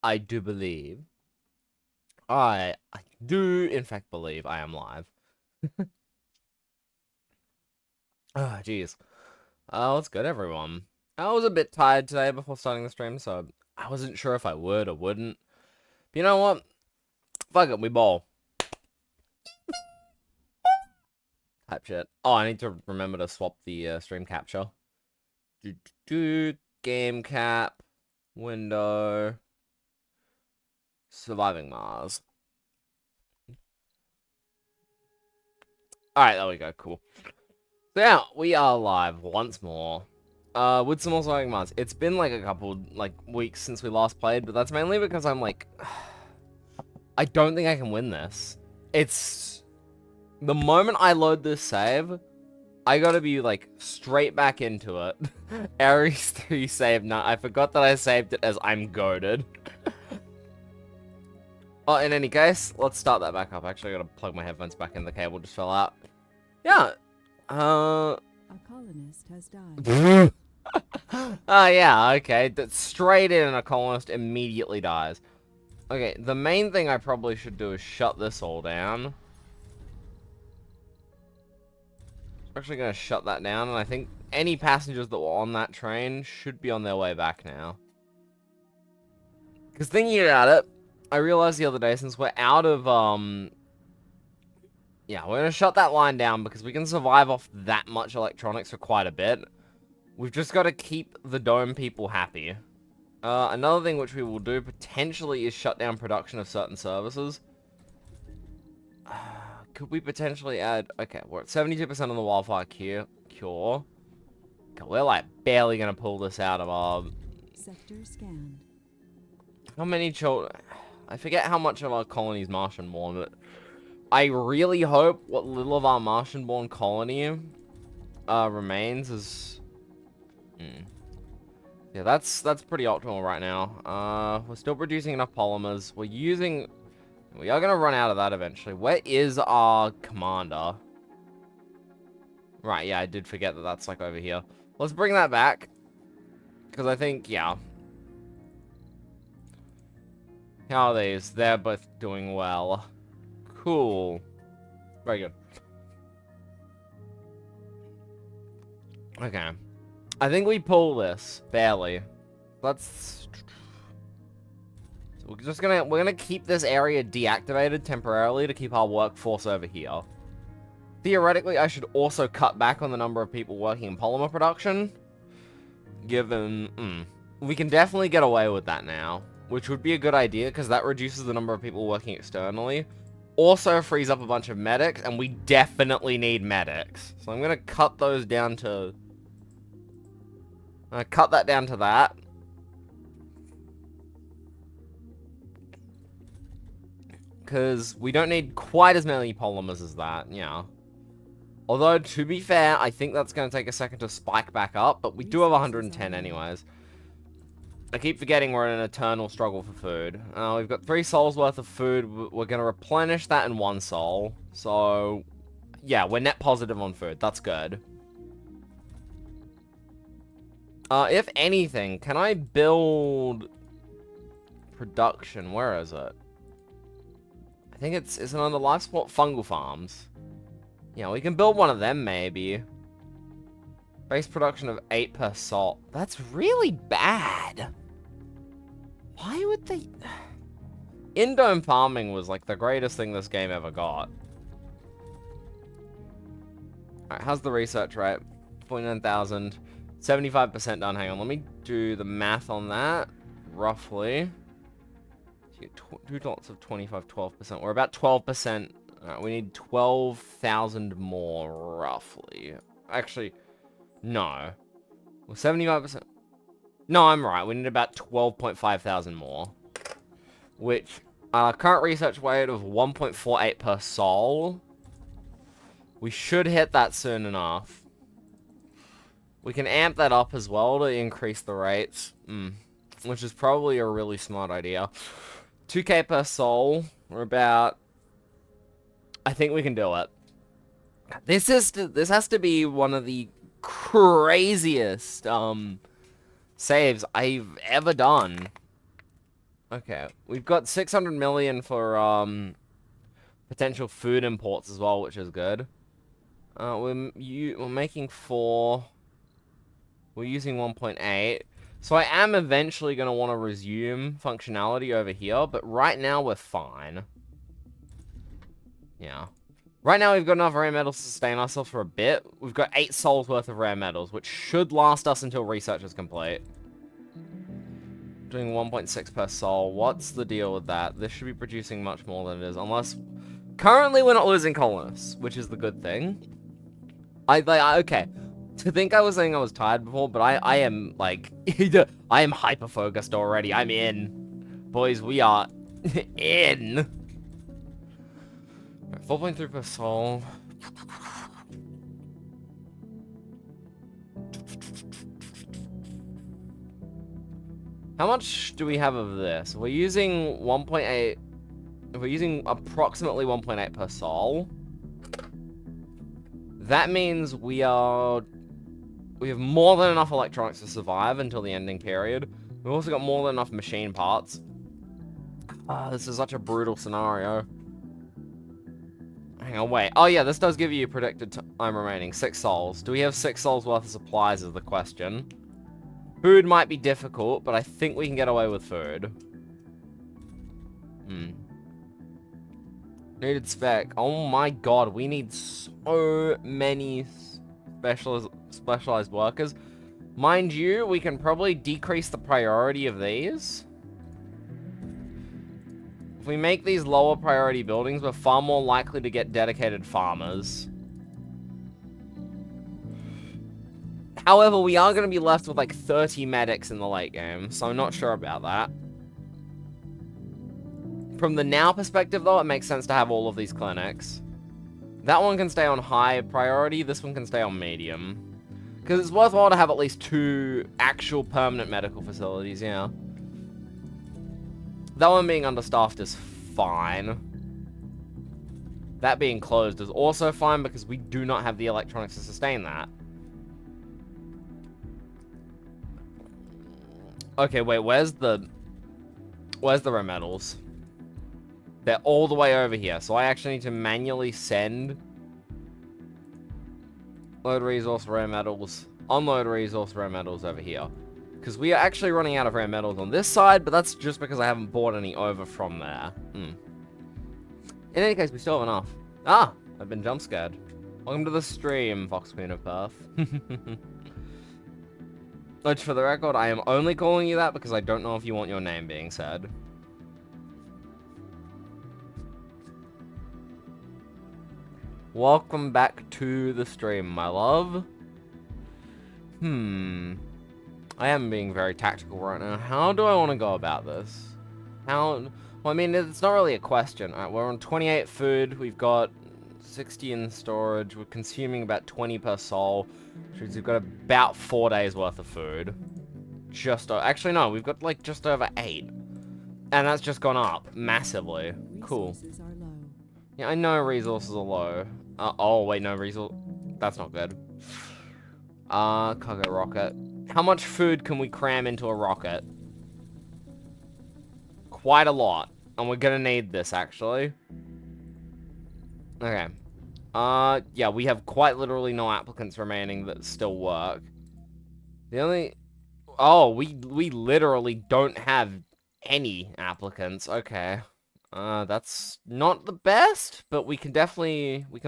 I do believe. I do, in fact, believe I am live. Oh, jeez. What's good, everyone? I was a bit tired today before starting the stream, so I wasn't sure if I would or wouldn't. But you know what? Fuck it, we bowl. Type shit. Oh, I need to remember to swap the stream capture. Game cap. Window. Surviving Mars. Alright, there we go, cool. So yeah, we are live once more. With some more surviving Mars. It's been like a couple weeks since we last played, but that's mainly because I'm like I don't think I can win this. It's the moment I load this save, I gotta be like straight back into it. Ares 3 save. No, I forgot that I saved it as I'm goaded. Oh, in any case, let's start that back up. Actually, I gotta plug my headphones back in. The cable just fell out. Yeah. A colonist has died. Oh, yeah, okay. That's straight in and a colonist immediately dies. Okay, the main thing I probably should do is shut this all down. Actually gonna shut that down, and I think any passengers that were on that train should be on their way back now. Because thinking about it, I realized the other day, since we're out of, yeah, we're gonna shut that line down because we can survive off that much electronics for quite a bit. We've just got to keep the dome people happy. Another thing which we will do potentially is shut down production of certain services. Could we potentially add... Okay, we're at 72% on the wildfire cure. Okay, we're like barely gonna pull this out of our... Sector scanned. How many children... I forget how much of our colony's Martian-born, but... I really hope what little of our Martian-born colony remains is... Yeah, that's pretty optimal right now. We're still producing enough polymers. We are gonna run out of that eventually. Where is our commander? Right, yeah, I did forget that that's like over here. Let's bring that back. Because I think, yeah. How are these? They're both doing well. Cool. Very good. Okay. I think we pull this. Barely. Let's... So we're gonna keep this area deactivated temporarily to keep our workforce over here. Theoretically, I should also cut back on the number of people working in polymer production. Given... We can definitely get away with that now. Which would be a good idea, because that reduces the number of people working externally. Also frees up a bunch of medics, and we definitely need medics. So I'm going to cut those down to... cut that down to that. Because we don't need quite as many polymers as that, yeah. Although, to be fair, I think that's going to take a second to spike back up, but we do have 110 anyways. I keep forgetting we're in an eternal struggle for food. We've got 3 souls worth of food. We're going to replenish that in 1 soul. So, yeah, we're net positive on food. That's good. If anything, can I build production? Where is it? I think is it on the life support fungal farms? Yeah, we can build one of them, maybe. Base production of 8 per salt. That's really bad. Why would they... In-dome farming was, like, the greatest thing this game ever got. Alright, how's the research rate? 49,000. 75% done. Hang on, let me do the math on that. Roughly. Two lots of 25, 12%. We're about 12%. Alright, we need 12,000 more, roughly. Actually, no. Well, 75%. No, I'm right. We need about 12.5 thousand more. Which, current research rate of 1.48 per soul. We should hit that soon enough. We can amp that up as well to increase the rates. Which is probably a really smart idea. 2k per soul. We're about... I think we can do it. This has to be one of the craziest, saves I've ever done. Okay, we've got 600 million for potential food imports as well, which is good. We're making 4. We're using 1.8. So I am eventually going to want to resume functionality over here, but right now we're fine. Yeah. Right now we've got enough rare metals to sustain ourselves for a bit. We've got 8 souls worth of rare metals, which should last us until research is complete. Doing 1.6 per soul. What's the deal with that? This should be producing much more than it is, unless... Currently we're not losing colonists, which is the good thing. Okay. To think I was saying I was tired before, but I am, like... I am hyper-focused already. I'm in. Boys, we are in. 4.3 per soul. How much do we have of this? We're using 1.8. We're using approximately 1.8 per soul. That means we have more than enough electronics to survive until the ending period. We've also got more than enough machine parts. This is such a brutal scenario. Hang on, wait. Oh yeah, this does give you predicted time remaining. 6 souls. Do we have 6 souls worth of supplies is the question. Food might be difficult, but I think we can get away with food. Needed spec. Oh my god, we need so many specialized workers. Mind you, we can probably decrease the priority of these. If we make these lower priority buildings, we're far more likely to get dedicated farmers. However, we are going to be left with like 30 medics in the late game, so I'm not sure about that. From the now perspective, though, it makes sense to have all of these clinics. That one can stay on high priority, this one can stay on medium. Because it's worthwhile to have at least 2 actual permanent medical facilities, yeah. That one being understaffed is fine. That being closed is also fine because we do not have the electronics to sustain that. Okay, wait, where's the rare metals? They're all the way over here, so I actually need to manually send load resource rare metals, unload resource rare metals over here. Because we are actually running out of rare metals on this side, but that's just because I haven't bought any over from there. In any case, we still have enough. Ah! I've been jump scared. Welcome to the stream, Fox Queen of Perth. Which, for the record, I am only calling you that because I don't know if you want your name being said. Welcome back to the stream, my love. I am being very tactical right now. How do I want to go about this? Well, I mean, it's not really a question. Alright, we're on 28 food. We've got 60 in storage. We're consuming about 20 per soul. Which means we've got about 4 days worth of food. Actually, no, we've got like just over 8. And that's just gone up massively. Cool. Resources are low. Yeah, I know resources are low. Oh, wait, no, that's not good. Cargo rocket. How much food can we cram into a rocket? Quite a lot. And we're gonna need this, actually. Okay. Yeah, we have quite literally no applicants remaining that still work. The only... Oh, we literally don't have any applicants. Okay. That's not the best, but we can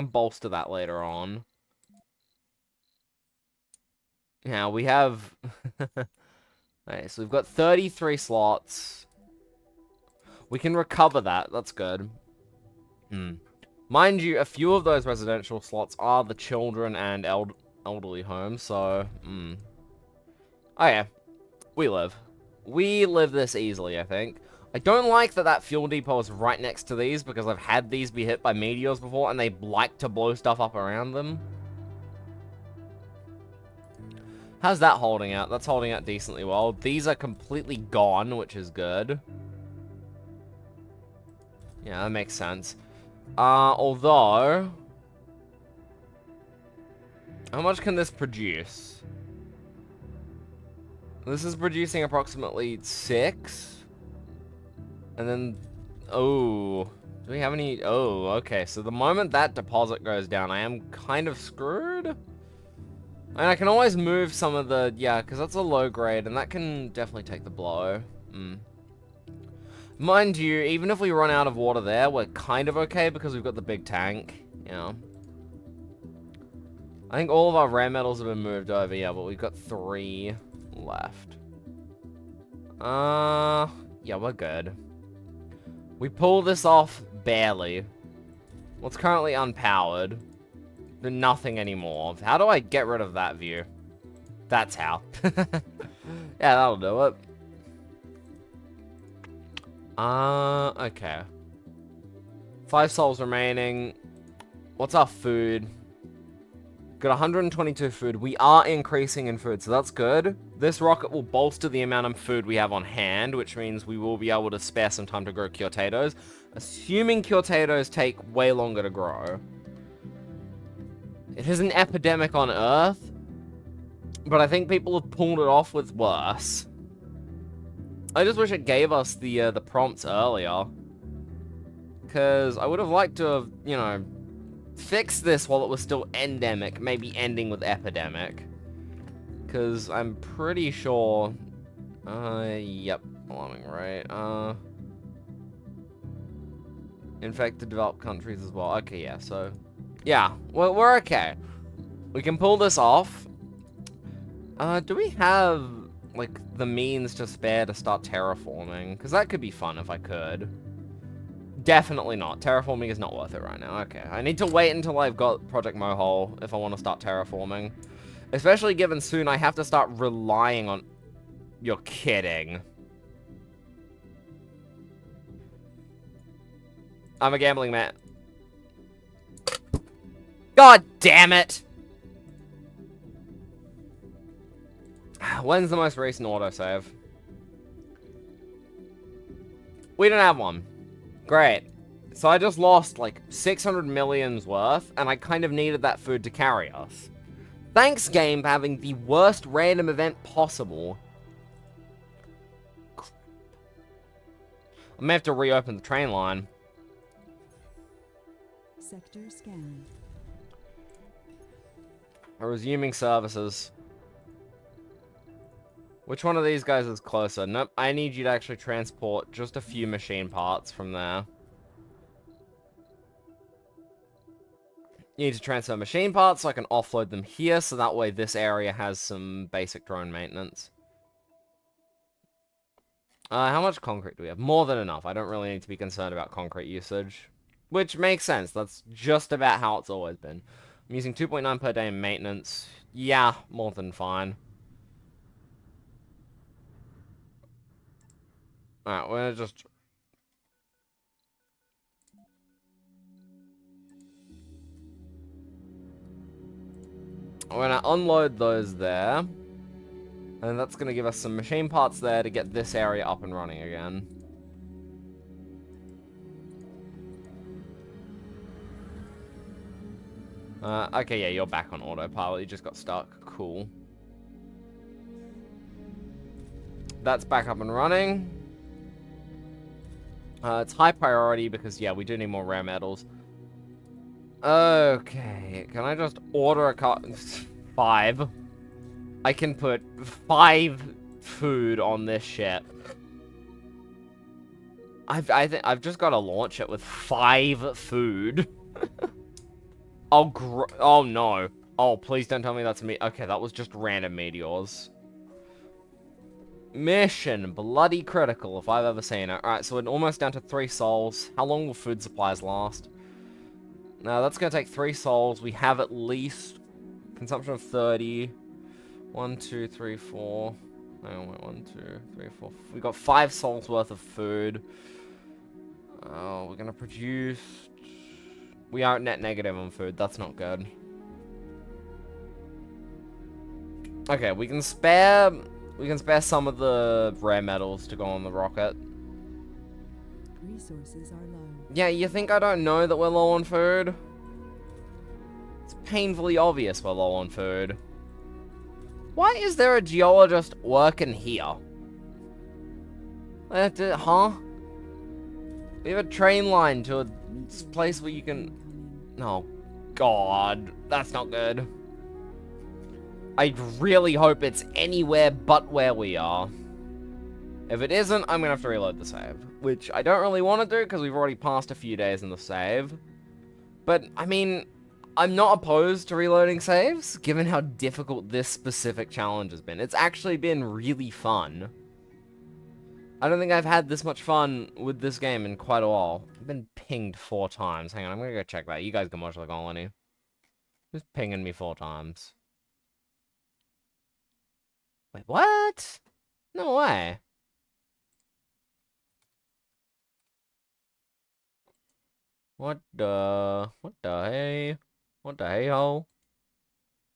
bolster that later on. Yeah, we have... Okay, so we've got 33 slots. We can recover that, that's good. Mind you, a few of those residential slots are the children and elderly homes, so... Oh yeah, we live. We live this easily, I think. I don't like that fuel depot is right next to these, because I've had these be hit by meteors before, and they like to blow stuff up around them. How's that holding out? That's holding out decently well. These are completely gone, which is good. Yeah, that makes sense. Although... How much can this produce? This is producing approximately 6. And then, oh, do we have any? Oh, okay. So the moment that deposit goes down, I am kind of screwed. And I can always move some of the, yeah, because that's a low grade, and that can definitely take the blow. Mind you, even if we run out of water there, we're kind of okay because we've got the big tank, you know. I think all of our rare metals have been moved over, yeah, but we've got 3 left. Yeah, we're good. We pull this off barely. What's currently unpowered. Nothing anymore. How do I get rid of that view? That's how. Yeah, that'll do it. Okay. 5 souls remaining. What's our food? Got 122 food. We are increasing in food, so that's good. This rocket will bolster the amount of food we have on hand, which means we will be able to spare some time to grow cure potatoes. Assuming cure potatoes take way longer to grow. It is an epidemic on Earth, but I think people have pulled it off with worse. I just wish it gave us the prompts earlier. Because I would have liked to have, you know, fixed this while it was still endemic, maybe ending with epidemic. Because I'm pretty sure... yep, alarming, right? Infected developed countries as well. Okay, yeah, so... Yeah, well, we're okay. We can pull this off. Do we have, like, the means to spare to start terraforming? Because that could be fun if I could. Definitely not. Terraforming is not worth it right now. Okay, I need to wait until I've got Project Mohole if I want to start terraforming. Especially given soon I have to start relying on... You're kidding. I'm a gambling man. God damn it! When's the most recent autosave? We don't have one. Great. So I just lost like 600 million's worth, and I kind of needed that food to carry us. Thanks, game, for having the worst random event possible. I may have to reopen the train line. Sector scanned. Resuming services. Which one of these guys is closer? Nope, I need you to actually transport just a few machine parts from there. You need to transfer machine parts so I can offload them here, so that way this area has some basic drone maintenance. How much concrete do we have? More than enough. I don't really need to be concerned about concrete usage. Which makes sense. That's just about how it's always been. I'm using 2.9 per day in maintenance. Yeah, more than fine. Alright, we're gonna just... We're gonna unload those there. And that's gonna give us some machine parts there to get this area up and running again. Okay, yeah, you're back on autopilot. You just got stuck. Cool. That's back up and running. It's high priority because, yeah, we do need more rare metals. Okay, can I just order a car? 5. I can put 5 food on this ship. I've just got to launch it with 5 food. Oh no. Oh, please don't tell me that's me. Okay, that was just random meteors. Mission bloody critical if I've ever seen it. Alright, so we're almost down to 3 souls. How long will food supplies last? Now, that's going to take 3 souls. We have at least consumption of 30. 1, 2, 3, 4. No, wait, 1, 2, 3, 4. We got 5 souls worth of food. Oh, we're going to produce... We are net negative on food. That's not good. Okay, we can spare some of the rare metals to go on the rocket. Resources are low. Yeah, you think I don't know that we're low on food? It's painfully obvious we're low on food. Why is there a geologist working here? Huh? We have a train line to a Meteor place where shower you can... incoming. Oh, God. That's not good. I really hope it's anywhere but where we are. If it isn't, I'm gonna have to reload the save. Which I don't really want to do, because we've already passed a few days in the save. But, I mean, I'm not opposed to reloading saves, given how difficult this specific challenge has been. It's actually been really fun. I don't think I've had this much fun with this game in quite a while. I've been pinged 4 times. Hang on, I'm gonna go check that. You guys can watch the colony. Who's pinging me 4 times? Wait, what? No way. What the hey? What the hey ho?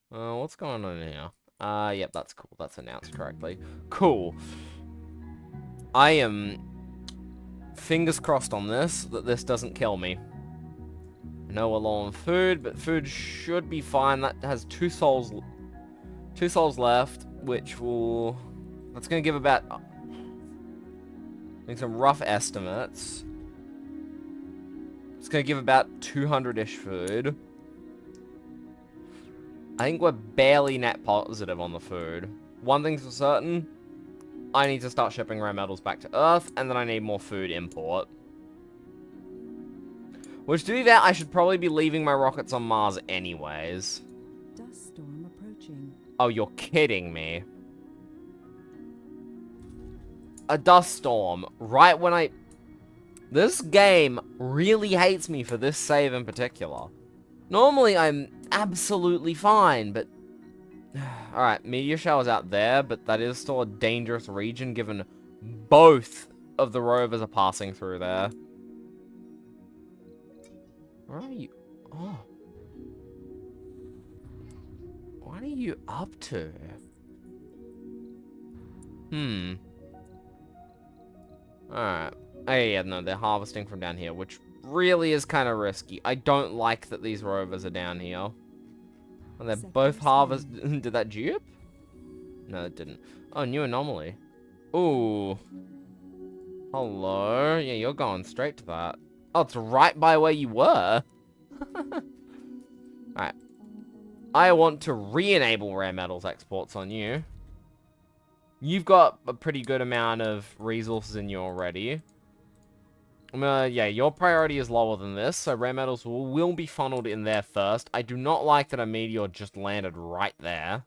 What's going on here? Yep, that's cool. That's announced correctly. Cool. I am fingers crossed on this, that this doesn't kill me. I know we're low on food, but food should be fine. That has 2 souls left, which will... That's gonna give about... Make some rough estimates. It's gonna give about 200-ish food. I think we're barely net positive on the food. One thing's for certain, I need to start shipping rare metals back to Earth, and then I need more food import. Which, to do that, I should probably be leaving my rockets on Mars anyways. Dust storm approaching. Oh, you're kidding me. A dust storm, right when I... This game really hates me for this save in particular. Normally, I'm absolutely fine, but... Alright, meteor shower's out there, but that is still a dangerous region, given both of the rovers are passing through there. Where are you? Oh. What are you up to? Alright. Oh, yeah, no, they're harvesting from down here, which really is kind of risky. I don't like that these rovers are down here. And they're both harvest... Did that dupe? No, it didn't. Oh, new anomaly. Ooh. Hello? Yeah, you're going straight to that. Oh, it's right by where you were. Alright. I want to re-enable rare metals exports on you. You've got a pretty good amount of resources in you already. Yeah, your priority is lower than this, so rare metals will be funneled in there first. I do not like that a meteor just landed right there.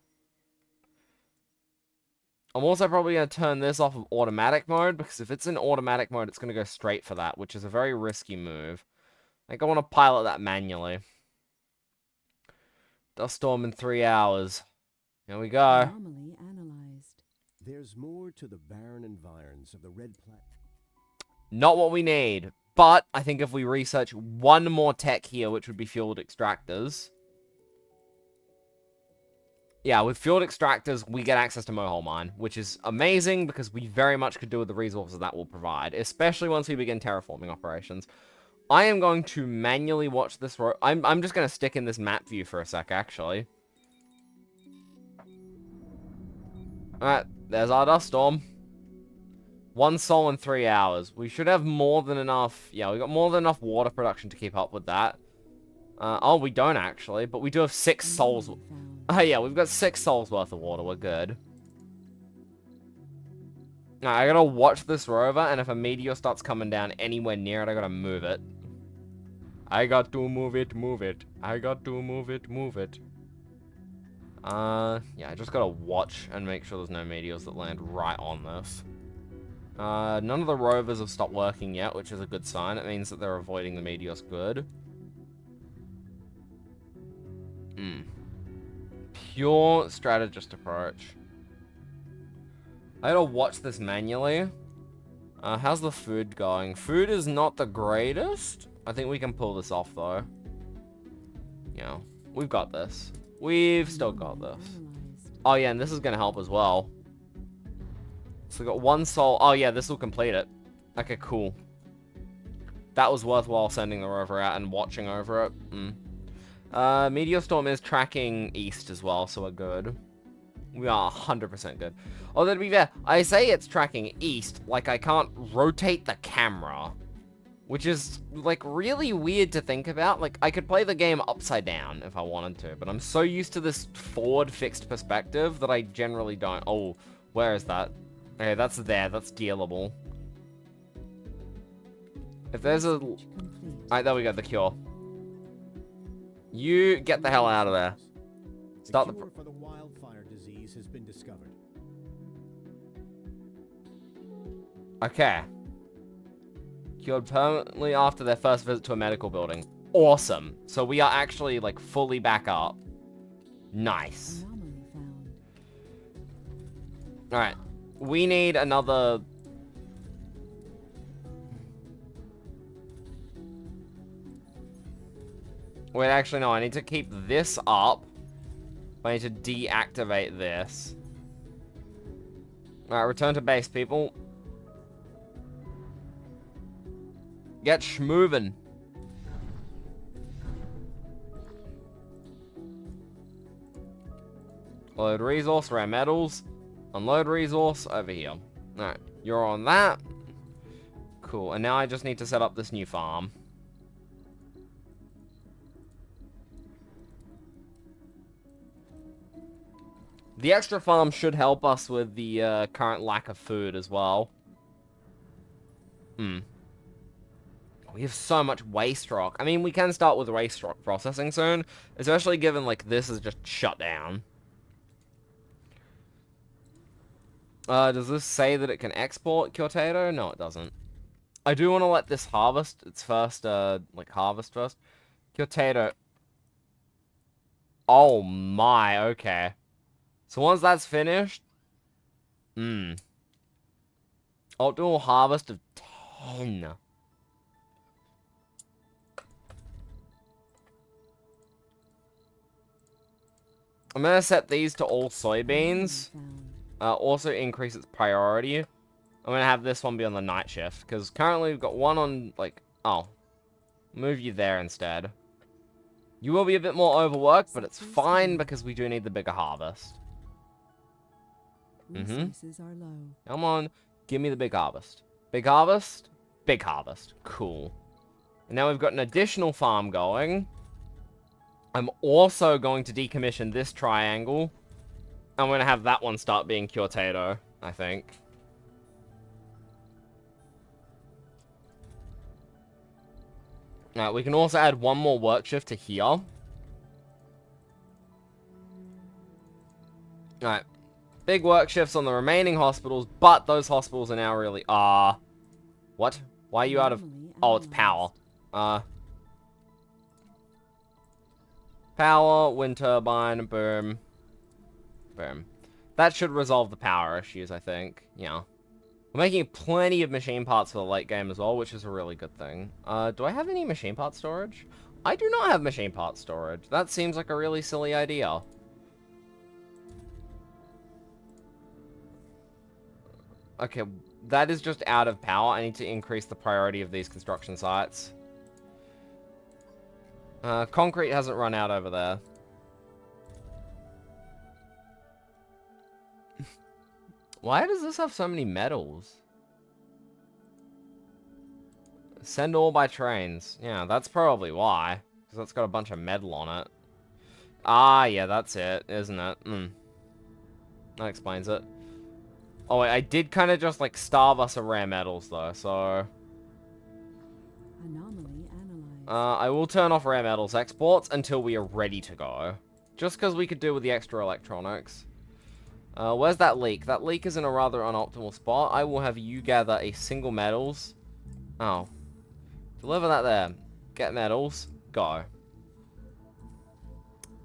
I'm also probably going to turn this off of automatic mode, because if it's in automatic mode, it's going to go straight for that, which is a very risky move. I think I want to pilot that manually. Dust storm in 3 hours. Here we go. Anomaly analyzed. There's more to the barren environs of the red planet. Not what we need. But I think if we research one more tech here, which would be fueled extractors. Yeah, with fueled extractors, we get access to Mohole Mine, which is amazing because we very much could do with the resources that will provide, especially once we begin terraforming operations. I am going to manually watch this road. I'm just going to stick in this map view for a sec, actually. Alright, there's our dust storm. 1 soul in 3 hours. We should have more than enough... Yeah, we got more than enough water production to keep up with that. Oh, we don't actually, but we do have 6 souls. Anomaly found. Oh, yeah, we've got 6 souls worth of water. We're good. Now, I gotta watch this rover, and if a meteor starts coming down anywhere near it, I gotta move it. I got to move it, move it. I got to move it, move it. Yeah, I just gotta watch and make sure there's no meteors that land right on this. None of the rovers have stopped working yet, which is a good sign. It means that they're avoiding the meteors good. Pure strategist approach. I gotta watch this manually. How's the food going? Food is not the greatest. I think we can pull this off, though. Yeah, we've got this. We've still got this. Analyzed. Oh, yeah, and this is gonna help as well. So we got 1 soul. Oh, yeah, this will complete it. Okay, cool. That was worthwhile sending the rover out and watching over it. Meteor Storm is tracking east as well, so we're good. We are 100% good. Although, to be fair, I say it's tracking east, like I can't rotate the camera. Which is, like, really weird to think about. Like, I could play the game upside down if I wanted to, but I'm so used to this forward fixed perspective that I generally don't. Oh, where is that? Okay, that's there. That's dealable. If there's a... Research complete. Alright, there we go, the cure. You get the hell out of there. Start The the... cure for the wildfire disease has been discovered. Okay. Cured permanently after their first visit to a medical building. Awesome. So we are actually, like, fully back up. Nice. Anomaly found. Alright. We need another... Wait, actually, no. I need to keep this up. I need to deactivate this. Alright, return to base, people. Get schmovin'. Load resource, rare metals. Unload resource, over here. Alright, you're on that. Cool, and now I just need to set up this new farm. The extra farm should help us with the current lack of food as well. We have so much waste rock. I mean, we can start with waste rock processing soon, especially given, like, this is just shut down. Does this say that it can export Kyoto? No, it doesn't. I do want to let this harvest its first, like, harvest first. Kyoto. Oh my, okay. So once that's finished... Optimal harvest of 10. I'm gonna set these to all soybeans. Found. Also increase its priority. I'm gonna have this one be on the night shift, because currently we've got one on, like... Oh. Move you there instead. You will be a bit more overworked, but it's fine, because we do need the bigger harvest. Resources are low. Come on, give me the big harvest. Big harvest? Big harvest. Cool. And now we've got an additional farm going. I'm also going to decommission this triangle. I'm going to have that one start being Kyoto, I think. Now, we can also add one more work shift to here. Alright. Big work shifts on the remaining hospitals, but those hospitals are now really... What? Why are you out of... Anomaly Oh, it's analyzed. power. Power, wind turbine, boom. Boom. That should resolve the power issues, I think. Yeah. We're making plenty of machine parts for the late game as well, which is a really good thing. Do I have any machine part storage? I do not have machine part storage. That seems like a really silly idea. Okay, that is just out of power. I need to increase the priority of these construction sites. Concrete hasn't run out over there. Why does this have so many metals? Send all by trains. Yeah, that's probably why. Because that's got a bunch of metal on it. Ah, yeah, that's it, isn't it? That explains it. Oh, wait, I did kind of just, like, starve us of rare metals, though, so... Anomaly analyzed. I will turn off rare metals exports until we are ready to go. Just because we could do with the extra electronics. Where's that leak? That leak is in a rather unoptimal spot. I will have you gather a single metals. Oh. Deliver that there. Get metals. Go.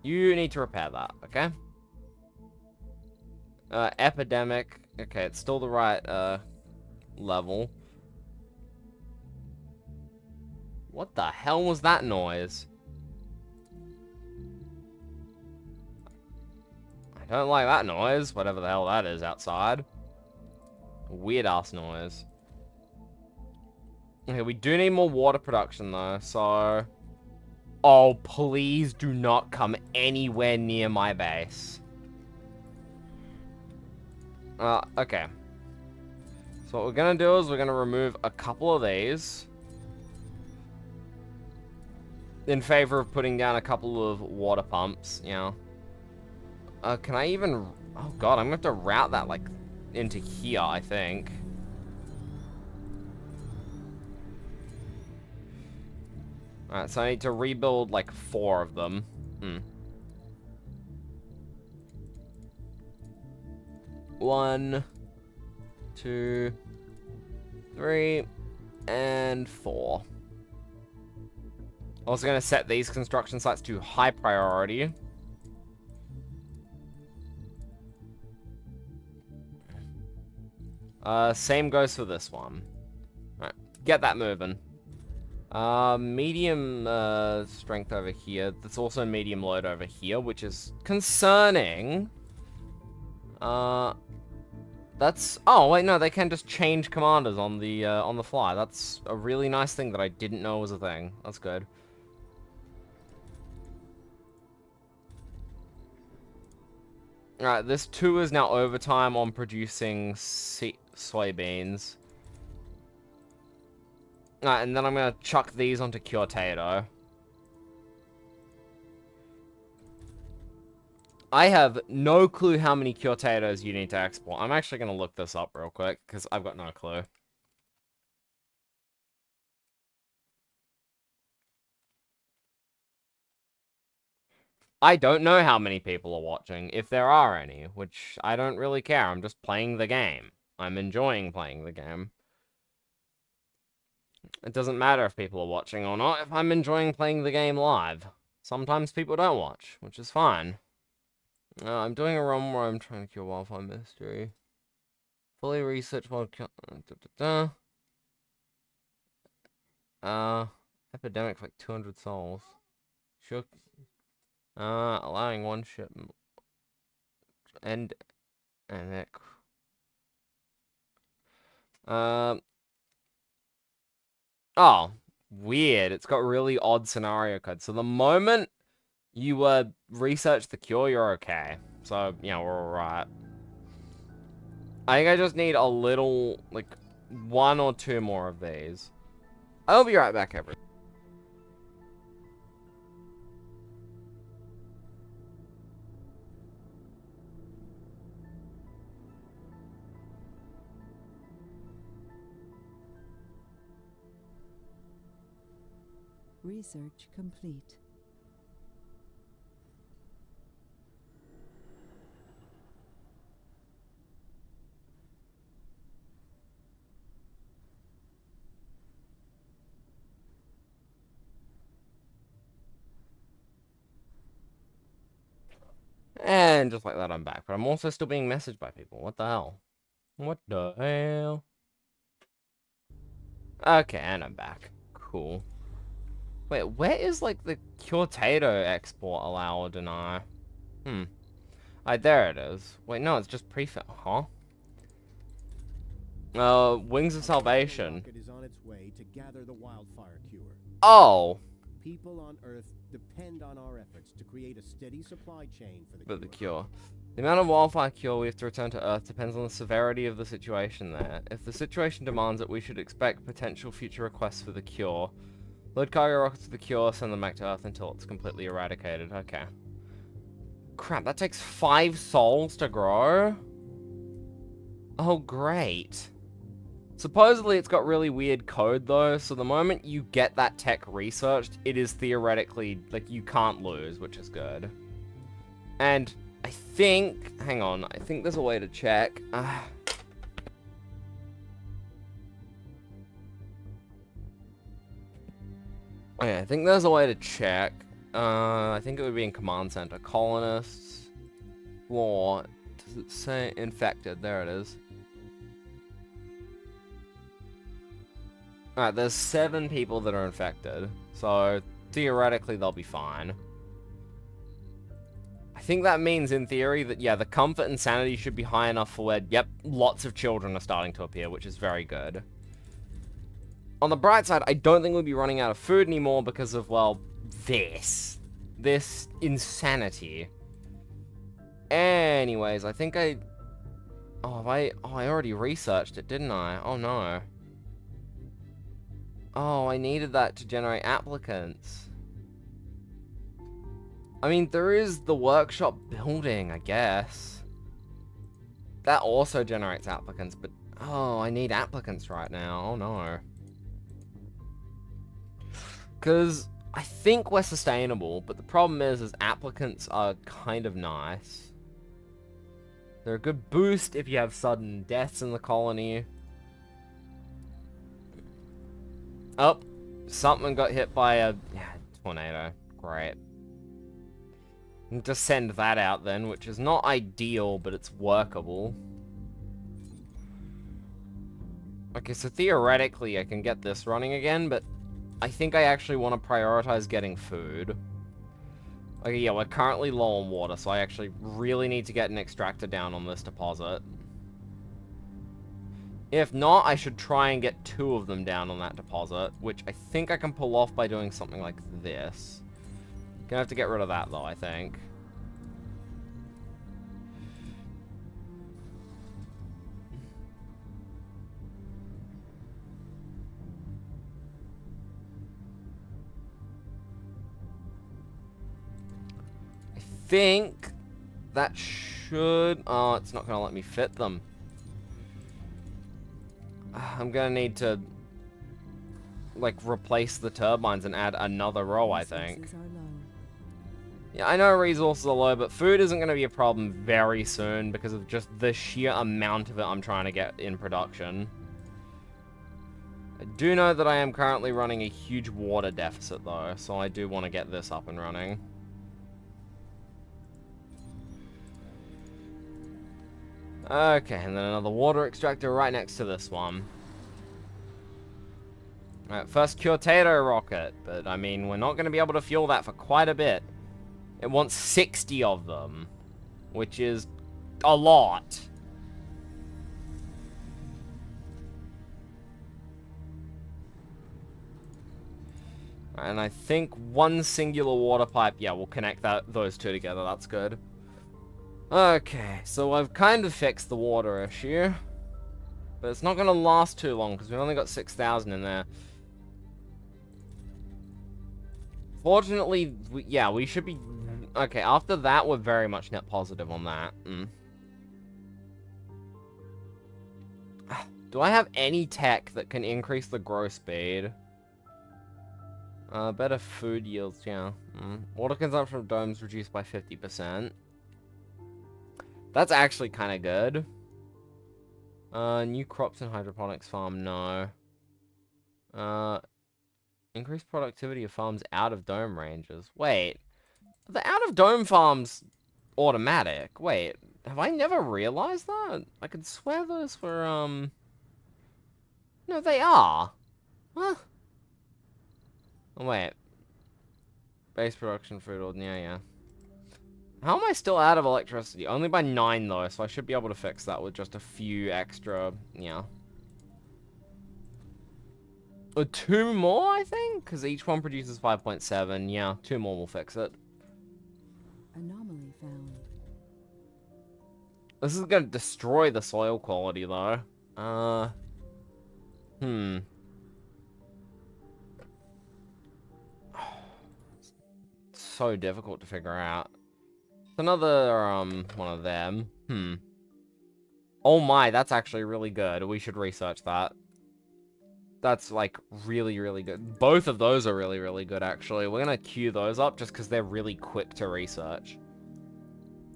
You need to repair that, okay? Epidemic. Okay, it's still the right, level. What the hell was that noise? I don't like that noise, whatever the hell that is outside. Weird-ass noise. Okay, we do need more water production, though, so... Oh, please do not come anywhere near my base. Okay. So what we're gonna do is we're gonna remove a couple of these. in favor of putting down a couple of water pumps, you know. Can I even... Oh god, I'm gonna have to route that, like, into here, I think. Alright, so I need to rebuild, like, 4 of them. 1, 2, 3, and 4. Also gonna set these construction sites to high priority. Same goes for this one. Alright, get that moving. Medium strength over here. That's also medium load over here, which is concerning. That's... Oh, wait, no, they can just change commanders on the fly. That's a really nice thing that I didn't know was a thing. That's good. Alright, this 2 is now overtime on producing soybeans. Alright, and then I'm gonna chuck these onto Kyotato. I have no clue how many Kyotatos you need to export. I'm actually gonna look this up real quick, because I've got no clue. I don't know how many people are watching, if there are any, which I don't really care. I'm just playing the game. I'm enjoying playing the game. It doesn't matter if people are watching or not, if I'm enjoying playing the game live. Sometimes people don't watch, which is fine. I'm doing a run where I'm trying to cure wildfire mystery. Fully research while... Epidemic for like 200 souls. Sure. Allowing one ship. And it... Oh, weird. It's got really odd scenario code. So the moment you research the cure, you're okay. So, yeah, we're alright. I think I just need a little, like, 1 or 2 more of these. I'll be right back, everyone. Research complete. And just like that, I'm back. But I'm also still being messaged by people. What the hell? What the hell? Okay, and I'm back. Cool. Wait, where is, like, the Kyotato export allow or deny? There it is. Wait, no, it's just pre-fill. Huh? Wings of Salvation. Rocket is on its way to gather the wildfire cure. Oh! People on Earth depend on our efforts to create a steady supply chain for The cure. The amount of wildfire cure we have to return to Earth depends on the severity of the situation there. If the situation demands it, we should expect potential future requests for the cure. Load cargo rockets to the cure, send them back to Earth until it's completely eradicated. Okay. Crap, that takes 5 souls to grow? Oh, great. Supposedly it's got really weird code though, so the moment you get that tech researched, it is theoretically, like, you can't lose, which is good. And I think, hang on, I think there's a way to check. Okay, I think there's a way to check. I think it would be in Command Center. Colonists. Floor. Does it say infected? There it is. Alright, there's 7 people that are infected. So, theoretically, they'll be fine. I think that means, in theory, that, yeah, the comfort and sanity should be high enough for where, yep, lots of children are starting to appear, which is very good. On the bright side, I don't think we'll be running out of food anymore because of, well, this. This insanity. Anyways, I think I... Oh, I already researched it, didn't I? Oh, no. Oh, I needed that to generate applicants. I mean, there is the workshop building, I guess. That also generates applicants, but... Oh, I need applicants right now. Oh, no. Because I think we're sustainable, but the problem is applicants are kind of nice. They're a good boost if you have sudden deaths in the colony. Oh, something got hit by a tornado. Great. Just send that out then, which is not ideal, but it's workable. Okay, so theoretically I can get this running again, but I think I actually want to prioritize getting food. Okay, yeah, we're currently low on water, so I actually really need to get an extractor down on this deposit. If not, I should try and get 2 of them down on that deposit, which I think I can pull off by doing something like this. Gonna have to get rid of that, though, I think. I think that should... Oh, it's not gonna let me fit them. I'm gonna need to, like, replace the turbines and add another row, I think. Resources are low. Yeah, I know resources are low, but food isn't going to be a problem very soon because of just the sheer amount of it I'm trying to get in production. I do know that I am currently running a huge water deficit, though, so I do want to get this up and running. Okay, and then another water extractor right next to this one. Alright, first Curtato rocket, but I mean, we're not going to be able to fuel that for quite a bit. It wants 60 of them, which is a lot. And I think one singular water pipe, yeah, we'll connect those 2 together, that's good. Okay, so I've kind of fixed the water issue. But it's not going to last too long, because we've only got 6,000 in there. Fortunately, we should be... Okay, after that, we're very much net positive on that. Do I have any tech that can increase the growth speed? Better food yields, yeah. Water consumption of domes reduced by 50%. That's actually kind of good. New crops and hydroponics farm, no. Increased productivity of farms out of dome ranges. Wait. The out of dome farms automatic. Wait. Have I never realized that? I could swear those were, No, they are. Huh? Oh, wait. Base production food or... Yeah. How am I still out of electricity? Only by 9, though, so I should be able to fix that with just a few extra... Yeah. 2 more, I think? Because each one produces 5.7. Yeah, 2 more will fix it. Anomaly found. This is going to destroy the soil quality, though. It's so difficult to figure out. It's another, one of them. Oh my, that's actually really good. We should research that. That's, like, really, really good. Both of those are really, really good, actually. We're gonna queue those up just because they're really quick to research.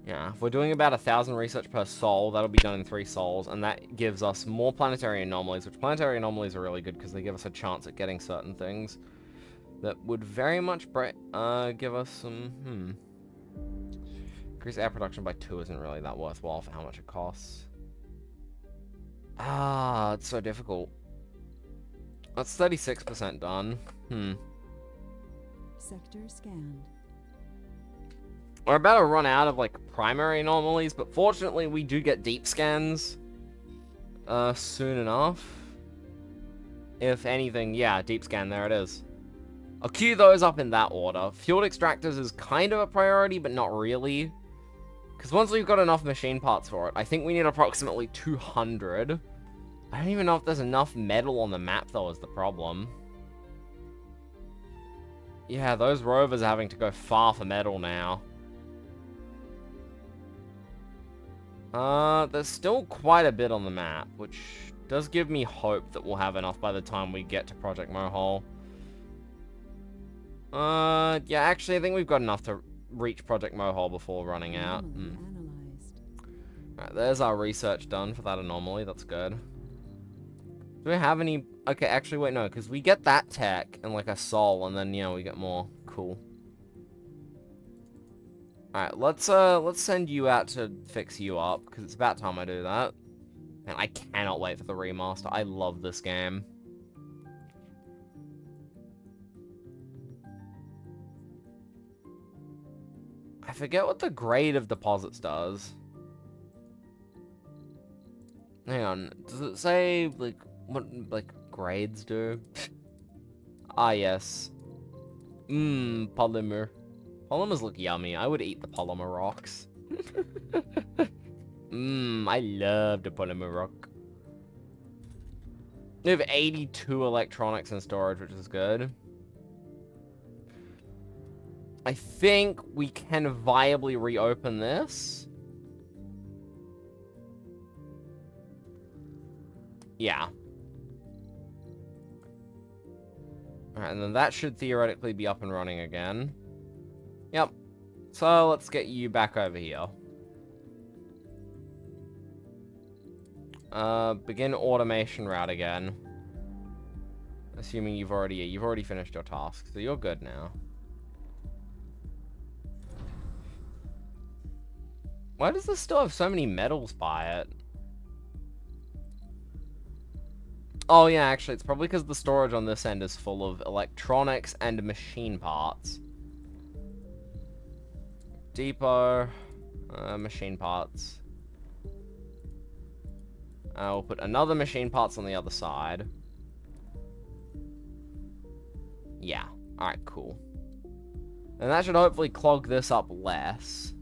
Yeah, if we're doing about 1,000 research per sol, that'll be done in 3 sols, and that gives us more planetary anomalies, which planetary anomalies are really good because they give us a chance at getting certain things that would very much give us some, Increase air production by 2 isn't really that worthwhile for how much it costs. It's so difficult. That's 36% done. Sector scanned. We're about to run out of, like, primary anomalies, but fortunately we do get deep scans soon enough. If anything, yeah, deep scan, there it is. I'll queue those up in that order. Fueled extractors is kind of a priority, but not really. Because once we've got enough machine parts for it, I think we need approximately 200. I don't even know if there's enough metal on the map, though, is the problem. Yeah, those rovers are having to go far for metal now. There's still quite a bit on the map, which does give me hope that we'll have enough by the time we get to Project Mohole. Yeah, actually, I think we've got enough to reach Project Mohole before running out. Anomaly analyzed. Alright, there's our research done for that anomaly. That's good. Do we have any... Okay, actually, wait, no, because we get that tech and, like, a soul, and then, you know, we get more. Cool. Alright, let's send you out to fix you up, because it's about time I do that. And I cannot wait for the remaster. I love this game. I forget what the grade of deposits does. Hang on, does it say, like, what, like, grades do? Ah, yes. Polymer. Polymers look yummy. I would eat the polymer rocks. I love the polymer rock. We have 82 electronics in storage, which is good. I think we can viably reopen this. Yeah. Alright, and then that should theoretically be up and running again. Yep. So let's get you back over here. Begin automation route again. Assuming you've already finished your task, so you're good now. Why does this still have so many metals by it? Oh yeah, actually, it's probably because the storage on this end is full of electronics and machine parts. Depot, machine parts. We'll put another machine parts on the other side. Yeah, alright, cool. And that should hopefully clog this up less.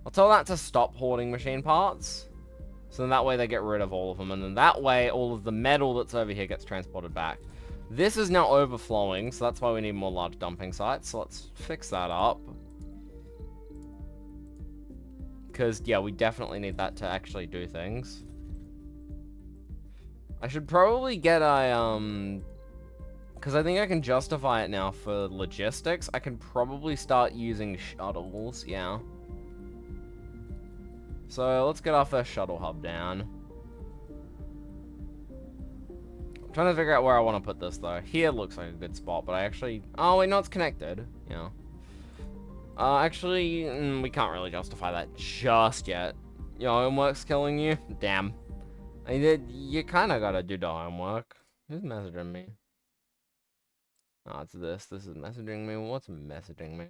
I'll tell that to stop hoarding machine parts. So then that way they get rid of all of them. And then that way all of the metal that's over here gets transported back. This is now overflowing, so that's why we need more large dumping sites. So let's fix that up. Because, yeah, we definitely need that to actually do things. I should probably get a, because I think I can justify it now for logistics. I can probably start using shuttles, yeah. So, let's get our first shuttle hub down. I'm trying to figure out where I want to put this, though. Here looks like a good spot, but I actually... Oh, wait, no, it's connected. Yeah. Actually, we can't really justify that just yet. Your homework's killing you? Damn. You kind of gotta do the homework. Who's messaging me? Oh, it's this. This is messaging me. What's messaging me?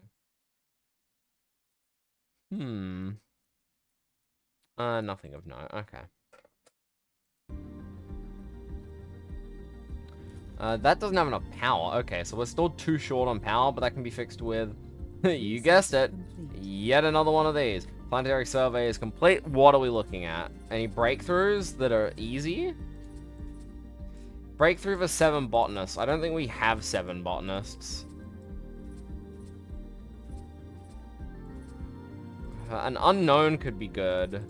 Nothing of note. Okay. That doesn't have enough power. Okay, so we're still too short on power, but that can be fixed with... You guessed it. Yet another one of these. Planetary survey is complete. What are we looking at? Any breakthroughs that are easy? Breakthrough for 7 botanists. I don't think we have 7 botanists. An unknown could be good.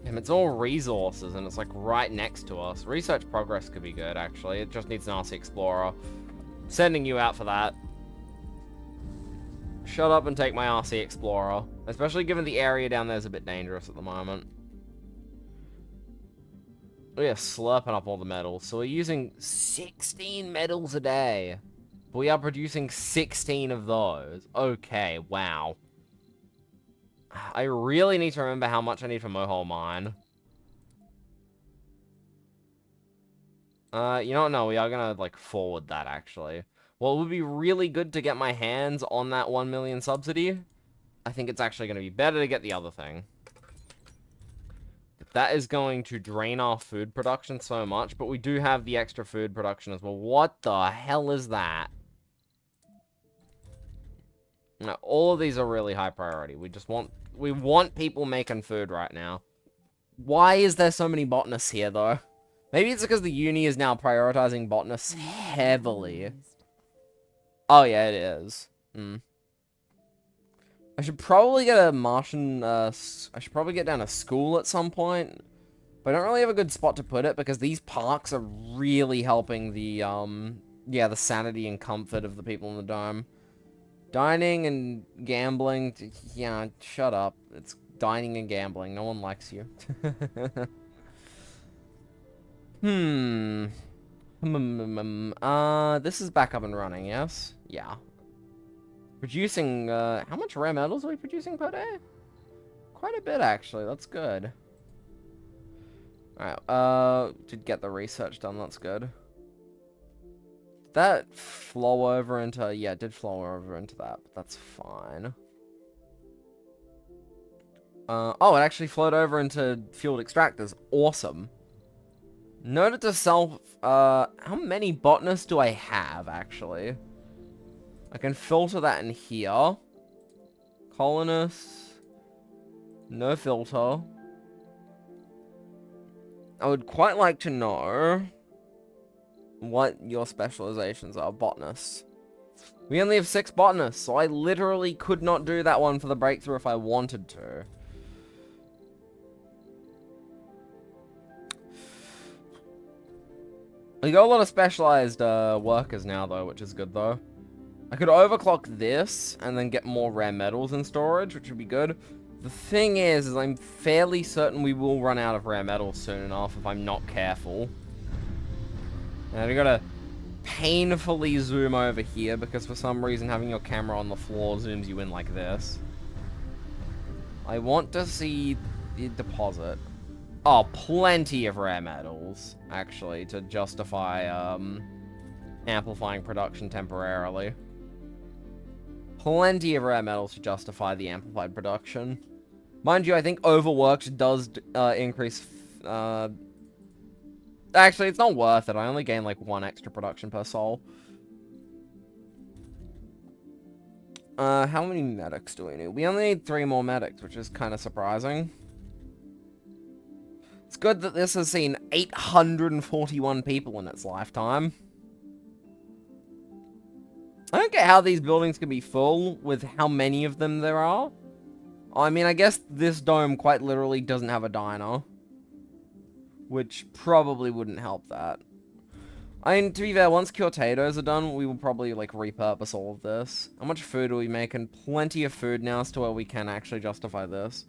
Damn, it's all resources, and it's like right next to us. Research progress could be good, actually. It just needs an RC Explorer. Sending you out for that. Shut up and take my RC Explorer. Especially given the area down there is a bit dangerous at the moment. We are slurping up all the metals. So we're using 16 metals a day. We are producing 16 of those. Okay, wow. I really need to remember how much I need for Mohole Mine. You know what? No, we are gonna, like, forward that, actually. Well, it would be really good to get my hands on that 1 million subsidy. I think it's actually gonna be better to get the other thing. That is going to drain our food production so much, but we do have the extra food production as well. What the hell is that? No, all of these are really high priority. We want people making food right now. Why is there so many botanists here, though? Maybe it's because the uni is now prioritizing botanists heavily. Oh, yeah, it is. Hmm. I should probably get a Martian, I should probably get down to school at some point. But I don't really have a good spot to put it because these parks are really helping the, yeah, the sanity and comfort of the people in the dome. Dining and gambling, yeah, shut up. It's dining and gambling. No one likes you. Hmm. This is back up and running, yes? Yeah. Producing, how much rare metals are we producing per day? Quite a bit, actually. That's good. Alright, did get the research done. That's good. Did that flow over into... Yeah, it did flow over into that, but that's fine. Oh, it actually flowed over into fueled extractors. Awesome. Noted to self, how many botanists do I have, actually? I can filter that in here. Colonists. No filter. I would quite like to know what your specializations are. Botanists. We only have 6 botanists, so I literally could not do that one for the breakthrough if I wanted to. We got a lot of specialized workers now, though, which is good, though. I could overclock this and then get more rare metals in storage, which would be good. The thing is I'm fairly certain we will run out of rare metals soon enough if I'm not careful. And I gotta painfully zoom over here because for some reason having your camera on the floor zooms you in like this. I want to see the deposit. Oh, plenty of rare metals, actually, to justify amplifying production temporarily. Plenty of rare metals to justify the amplified production. Mind you, I think overworked does increase... Actually, it's not worth it. I only gain, like, 1 extra production per soul. How many medics do we need? We only need 3 more medics, which is kind of surprising. It's good that this has seen 841 people in its lifetime. I don't get how these buildings can be full with how many of them there are. I mean, I guess this dome quite literally doesn't have a diner. Which probably wouldn't help that. I mean, to be fair, once potatoes are done, we will probably, like, repurpose all of this. How much food are we making? Plenty of food now as to where we can actually justify this.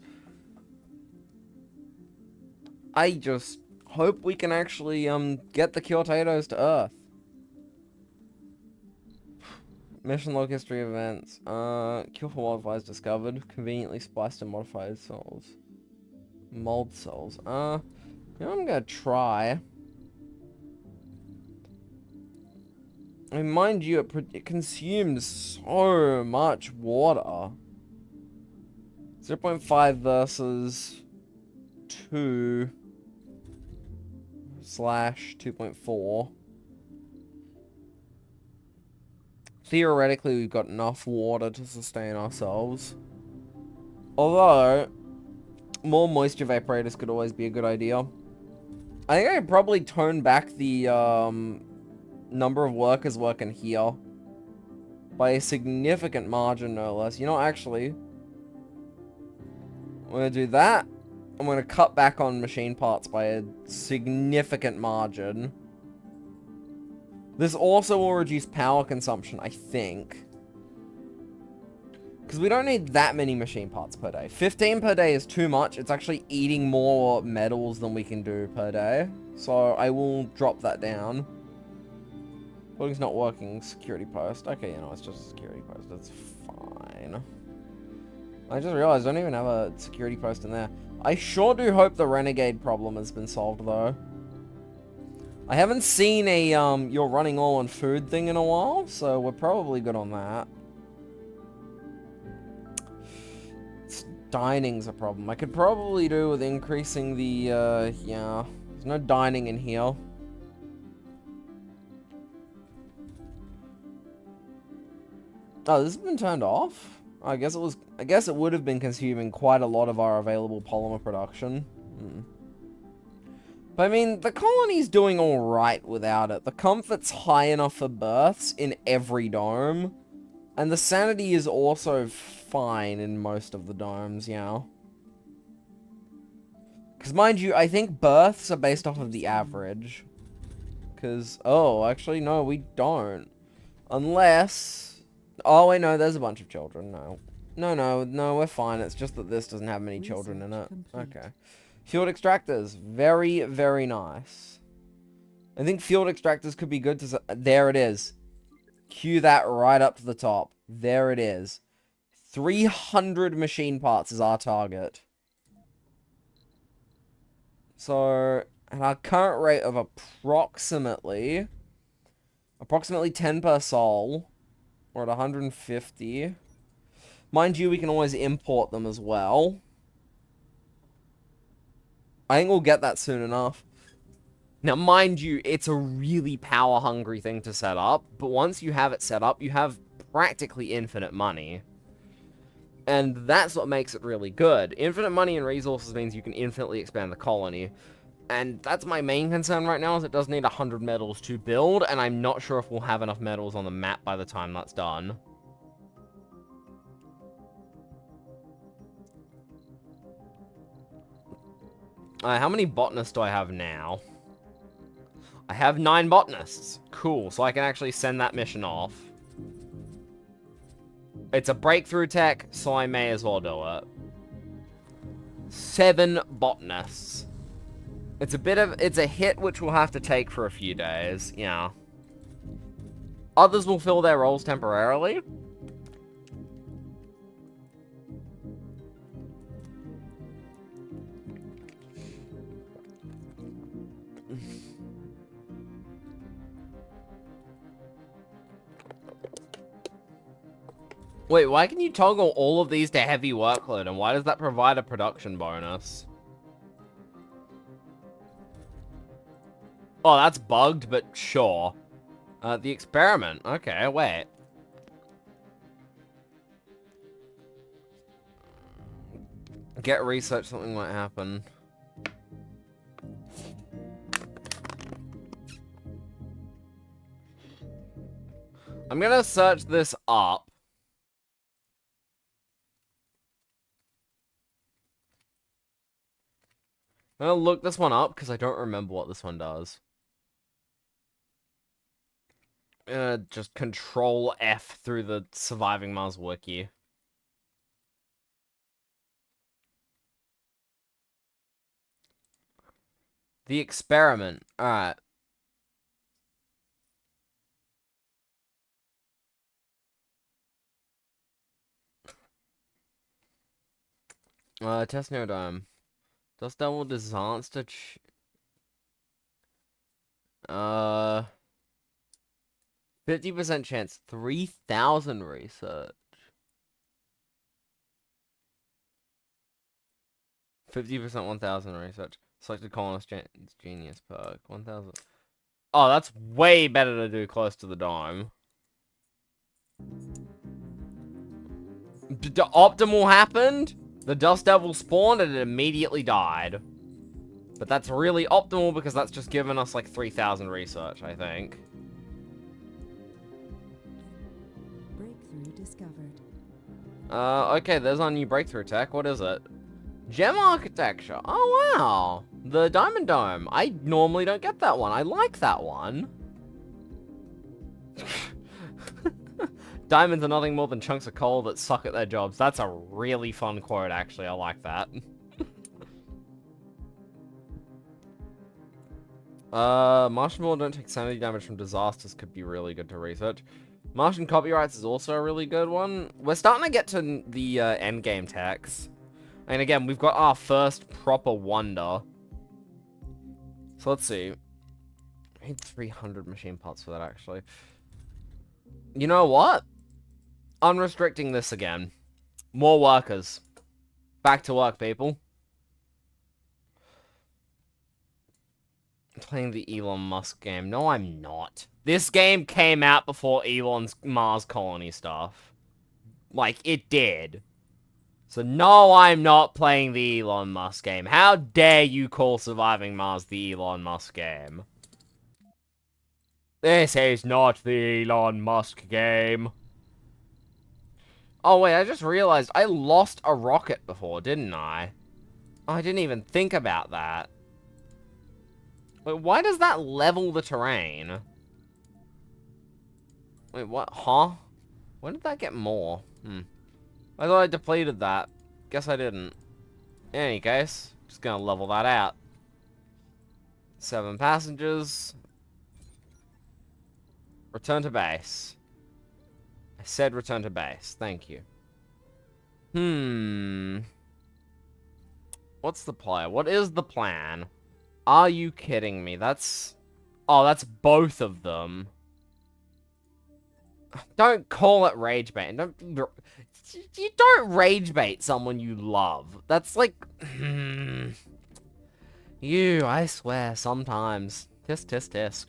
I just hope we can actually, get the potatoes to Earth. Mission log history events. Cure for wildfires discovered. Conveniently spliced and modified cells. Mold cells. You know what I'm gonna try? I mean, mind you, it consumes so much water. 0.5 versus 2/2.4. Theoretically, we've got enough water to sustain ourselves. Although, more moisture evaporators could always be a good idea. I think I could probably tone back the number of workers working here by a significant margin, no less. You know, actually, I'm going to do that. I'm going to cut back on machine parts by a significant margin. This also will reduce power consumption, I think. Because we don't need that many machine parts per day. 15 per day is too much. It's actually eating more metals than we can do per day. So I will drop that down. Building's not working. Security post. Okay, you know, it's just a security post. That's fine. I just realized I don't even have a security post in there. I sure do hope the renegade problem has been solved, though. I haven't seen a, you're running low on food thing in a while, so we're probably good on that. Dining's a problem. I could probably do with increasing the, yeah. There's no dining in here. Oh, this has been turned off? I guess it would have been consuming quite a lot of our available polymer production. But I mean, the colony's doing alright without it. The comfort's high enough for births in every dome. And the sanity is also fine in most of the domes, yeah. Because mind you, I think births are based off of the average. Because, oh, actually, no, we don't. Unless... Oh, wait, no, there's a bunch of children. No. No, we're fine. It's just that this doesn't have many children in it. Okay. Field extractors. Very, very nice. I think field extractors could be good to... There it is. Cue that right up to the top. There it is. 300 machine parts is our target. So, at our current rate of approximately 10 per soul, or at 150. Mind you, we can always import them as well. I think we'll get that soon enough. Now, mind you, it's a really power-hungry thing to set up, but once you have it set up, you have practically infinite money. And that's what makes it really good. Infinite money and resources means you can infinitely expand the colony. And that's my main concern right now, is it does need 100 metals to build, and I'm not sure if we'll have enough metals on the map by the time that's done. How many botanists do I have now? I have 9 botanists. Cool, so I can actually send that mission off. It's a breakthrough tech, so I may as well do it. 7 botanists. It's a hit which we'll have to take for a few days, yeah. Others will fill their roles temporarily. Wait, why can you toggle all of these to heavy workload, and why does that provide a production bonus? Oh, that's bugged, but sure. The experiment. Okay, wait. Get research, something might happen. I'm gonna search this up. I'm gonna look this one up, because I don't remember what this one does. Just Control F through the Surviving Mars wiki. The experiment. Alright. Test Neodome. Dust Devil Disaster 50% chance. 3,000 research. 50% 1,000 research. Selected colonist genius perk. 1,000. Oh, that's way better to do close to the dome. The optimal happened. The Dust Devil spawned and it immediately died. But that's really optimal because that's just given us like 3,000 research, I think. Breakthrough discovered. Okay, there's our new breakthrough tech. What is it? Gem architecture. Oh, wow. The Diamond Dome. I normally don't get that one. I like that one. Diamonds are nothing more than chunks of coal that suck at their jobs. That's a really fun quote, actually. I like that. Martian Ball don't take sanity damage from disasters could be really good to research. Martian copyrights is also a really good one. We're starting to get to the endgame techs. And again, we've got our first proper wonder. So let's see. I need 300 machine parts for that, actually. You know what? Unrestricting this again. More workers. Back to work, people. I'm playing the Elon Musk game. No, I'm not. This game came out before Elon's Mars colony stuff. Like, it did. So no, I'm not playing the Elon Musk game. How dare you call Surviving Mars the Elon Musk game? This is not the Elon Musk game. Oh wait, I just realized I lost a rocket before, didn't I? Oh, I didn't even think about that. Wait, why does that level the terrain? Wait, what? Huh? When did that get more? I thought I depleted that. Guess I didn't. In any case, just gonna level that out. 7 passengers. Return to base. I said return to base. Thank you. What's the play? What is the plan? Are you kidding me? That's... Oh, that's both of them. Don't call it rage bait. You don't rage bait someone you love. That's like... You, I swear, sometimes. Tisk, tisk, tisk.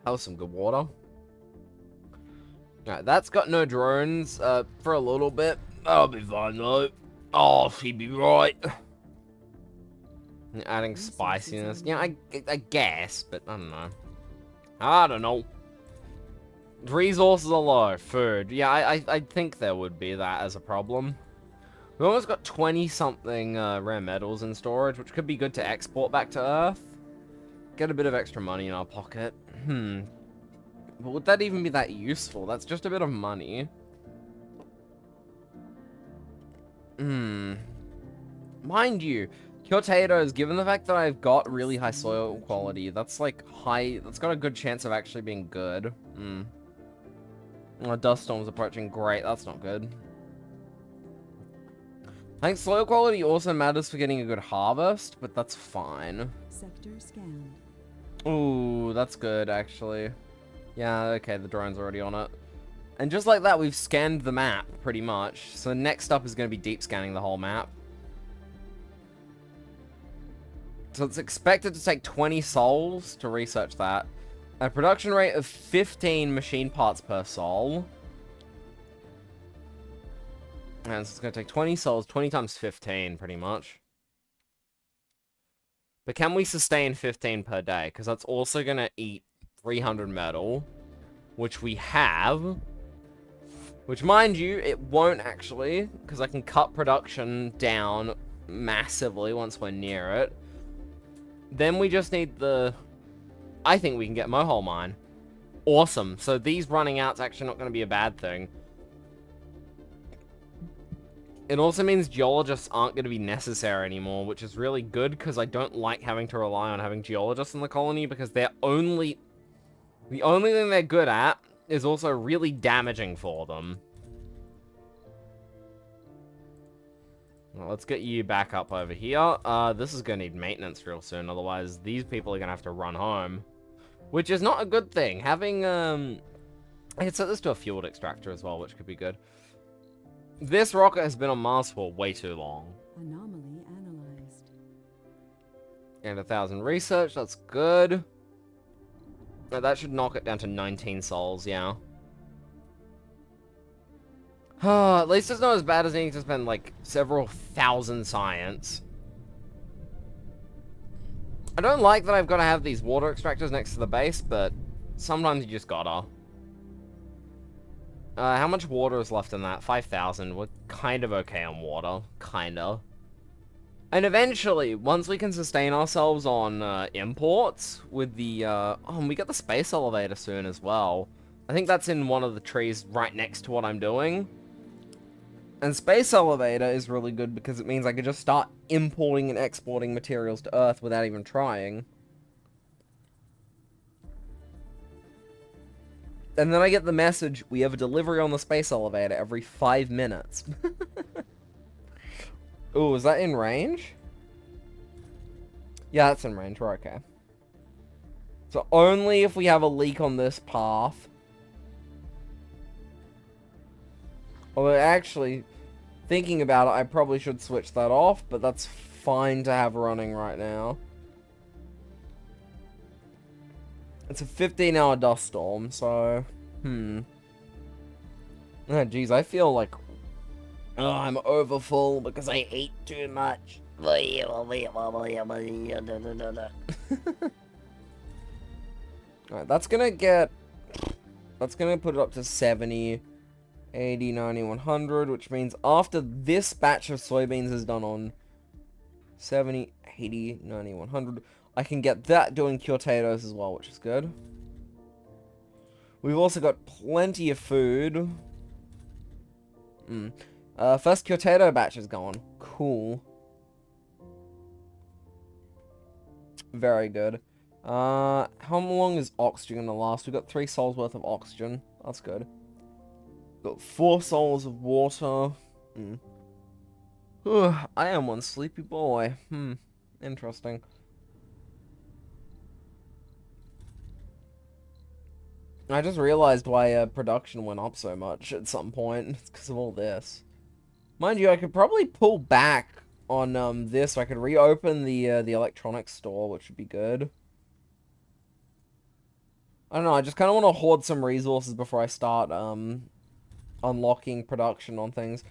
That was some good water. Alright, that's got no drones for a little bit. I'll be fine though. Oh, she'd be right. Adding spiciness. Yeah, I guess, but I don't know. I don't know. Resources are low. Food. Yeah, I think there would be that as a problem. We almost got 20-something rare metals in storage, which could be good to export back to Earth. Get a bit of extra money in our pocket. But would that even be that useful? That's just a bit of money. Mind you, potatoes, given the fact that I've got really high soil quality, that's like high, that's got a good chance of actually being good. Oh, dust storm's approaching. Great, that's not good. I think soil quality also matters for getting a good harvest, but that's fine. Sector scanned. Ooh, that's good, actually. Yeah, okay, the drone's already on it. And just like that, we've scanned the map, pretty much. So next up is going to be deep scanning the whole map. So it's expected to take 20 souls to research that. A production rate of 15 machine parts per soul. And so it's going to take 20 souls, 20 times 15, pretty much. But can we sustain 15 per day? Because that's also going to eat 300 metal, which we have. Which, mind you, it won't actually, because I can cut production down massively once we're near it. Then we just need the... I think we can get Mohole Mine. Awesome. So these running out's actually not going to be a bad thing. It also means geologists aren't going to be necessary anymore, which is really good, because I don't like having to rely on having geologists in the colony, because they're only... The only thing they're good at is also really damaging for them. Well, let's get you back up over here. This is going to need maintenance real soon, otherwise these people are going to have to run home. Which is not a good thing. Having, I can set this to a fueled extractor as well, which could be good. This rocket has been on Mars for way too long. Anomaly analyzed. And 1,000 research, that's good. That should knock it down to 19 souls, yeah. At least it's not as bad as needing to spend, like, several thousand science. I don't like that I've got to have these water extractors next to the base, but sometimes you just gotta. How much water is left in that? 5,000. We're kind of okay on water. Kinda. And eventually, once we can sustain ourselves on imports with the... oh, and we get the space elevator soon as well. I think that's in one of the trees right next to what I'm doing. And space elevator is really good because it means I can just start importing and exporting materials to Earth without even trying. And then I get the message, we have a delivery on the space elevator every 5 minutes. Ooh, is that in range? Yeah, that's in range. We're okay. So only if we have a leak on this path. Although, actually, thinking about it, I probably should switch that off, but that's fine to have running right now. It's a 15-hour dust storm, so... Oh, jeez, I feel like... Oh, I'm over full because I ate too much. Alright, that's gonna get... That's gonna put it up to 70, 80, 90, 100, which means after this batch of soybeans is done on 70, 80, 90, 100, I can get that doing potatoes as well, which is good. We've also got plenty of food. First potato batch is going. Cool. Very good. How long is oxygen gonna last? We've got 3 souls worth of oxygen. That's good. Got 4 souls of water. I am one sleepy boy. Interesting. I just realized why production went up so much at some point. It's because of all this. Mind you, I could probably pull back on this. I could reopen the electronics store, which would be good. I don't know, I just kind of want to hoard some resources before I start unlocking production on things.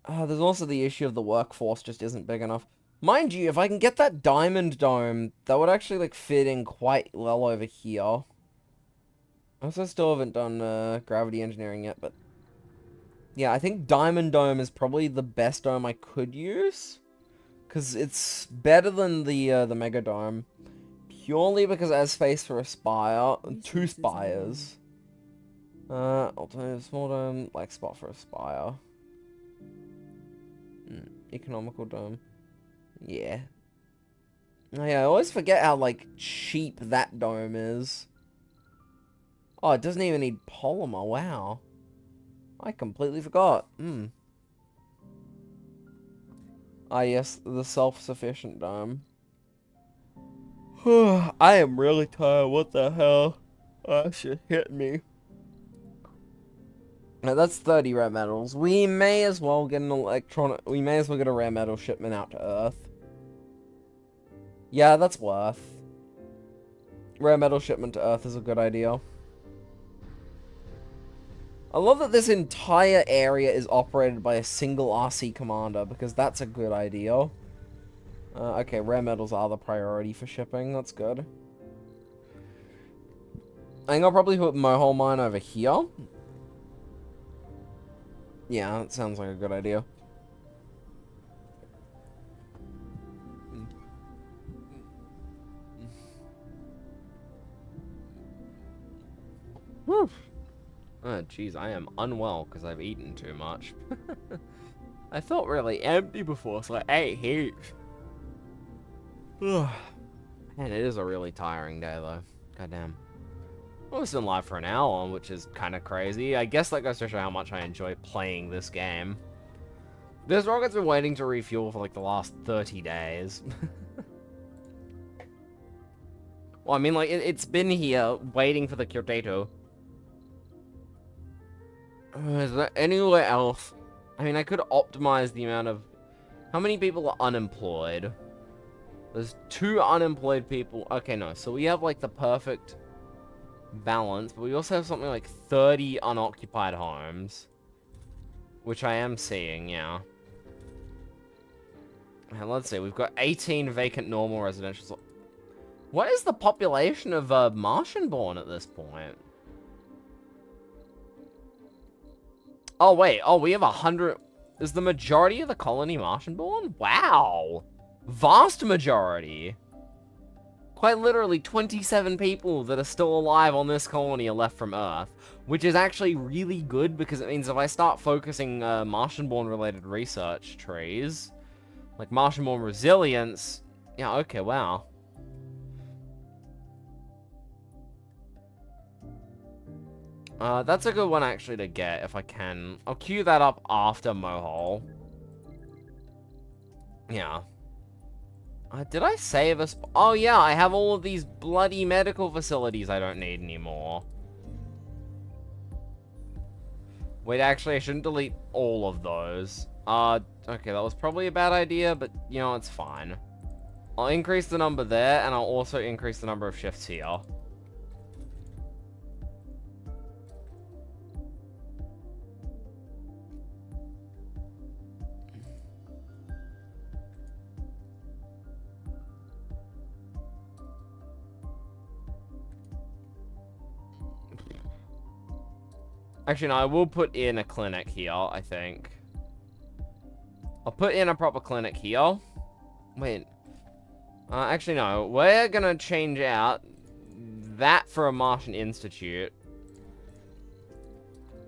There's also the issue of the workforce just isn't big enough. Mind you, if I can get that diamond dome, that would actually like fit in quite well over here. I also still haven't done gravity engineering yet, but yeah, I think diamond dome is probably the best dome I could use, because it's better than the mega dome. Purely because it has space for a spire, 2 spires. Alternative small dome, like spot for a spire. Economical dome. Yeah. Oh yeah, I always forget how, like, cheap that dome is. Oh, it doesn't even need polymer, wow. I completely forgot. Ah yes, the self-sufficient dome. I am really tired. What the hell? That shit hit me. Now that's 30 rare metals. We may as well get an we may as well get a rare metal shipment out to Earth. Yeah, that's worth. Rare metal shipment to Earth is a good idea. I love that this entire area is operated by a single RC commander, because that's a good idea. Okay, rare metals are the priority for shipping. That's good. I think I'll probably put Mohole Mine over here. Yeah, that sounds like a good idea. Whew. Oh, jeez, I am unwell because I've eaten too much. I felt really empty before, so I ate heaps. Man, it is a really tiring day, though. Goddamn. I was been live for an hour, which is kind of crazy. I guess that goes to show how much I enjoy playing this game. This rocket's been waiting to refuel for, like, the last 30 days. Well, I mean, like, it's been here, waiting for the potato. Is there anywhere else? I mean, I could optimize the amount of... How many people are unemployed? There's 2 unemployed people. Okay, no. So we have, like, the perfect balance. But we also have something like 30 unoccupied homes. Which I am seeing, yeah. And let's see. We've got 18 vacant normal residential... What is the population of Martian-born at this point? Oh, wait. Oh, we have 100... Is the majority of the colony Martian-born? Wow. Vast majority. Quite literally 27 people that are still alive on this colony are left from Earth. Which is actually really good because it means if I start focusing Martian-born related research trees, like Martian-born resilience... Yeah, okay, wow. That's a good one actually to get if I can. I'll queue that up after Mohole. Yeah. Did I save us? Oh yeah, I have all of these bloody medical facilities I don't need anymore. Wait, actually, I shouldn't delete all of those. Okay, that was probably a bad idea, but, you know, it's fine. I'll increase the number there, and I'll also increase the number of shifts here. Actually, no, I will put in a clinic here, I think. I'll put in a proper clinic here. Wait. Actually, no. We're gonna change out that for a Martian Institute.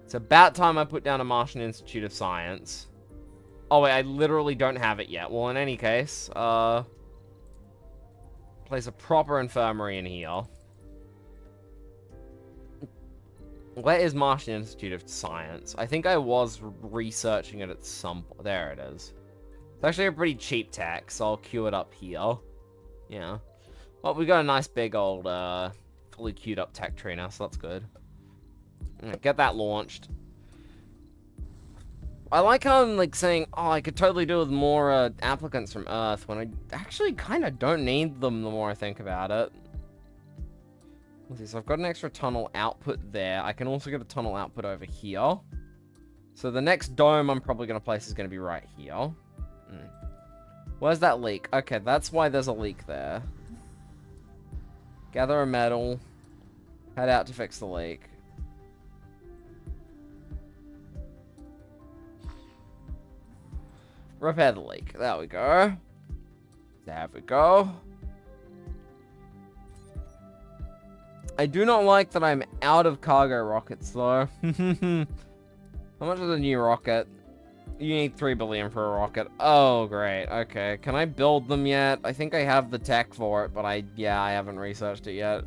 It's about time I put down a Martian Institute of Science. Oh, wait, I literally don't have it yet. Well, in any case, place a proper infirmary in here. Where is Martian Institute of Science? I think I was researching it at some point. There it is. It's actually a pretty cheap tech, so I'll queue it up here. Yeah. Well, we got a nice big old, fully queued up tech tree now, so that's good. Get that launched. I like how I'm, like, saying, oh, I could totally do with more, applicants from Earth, when I actually kind of don't need them the more I think about it. Let's see, so I've got an extra tunnel output there. I can also get a tunnel output over here. So the next dome I'm probably going to place is going to be right here. Where's that leak? Okay, that's why there's a leak there. Gather a metal. Head out to fix the leak. Repair the leak. There we go. There we go. I do not like that I'm out of cargo rockets, though. How much is a new rocket? You need 3 billion for a rocket. Oh, great. Okay. Can I build them yet? I think I have the tech for it, but I haven't researched it yet.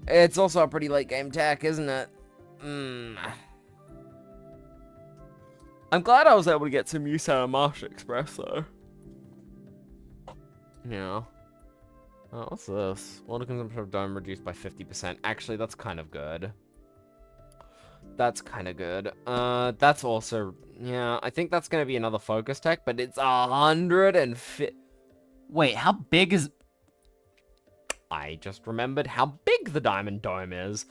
It's also a pretty late game tech, isn't it? I'm glad I was able to get some use out of Marsh Express, though. Yeah. Oh, what's this? Water consumption of dome reduced by 50%. Actually, that's kind of good. That's kind of good. That's also... Yeah, I think that's going to be another focus tech, but it's 150... Wait, how big is... I just remembered how big the Diamond Dome is.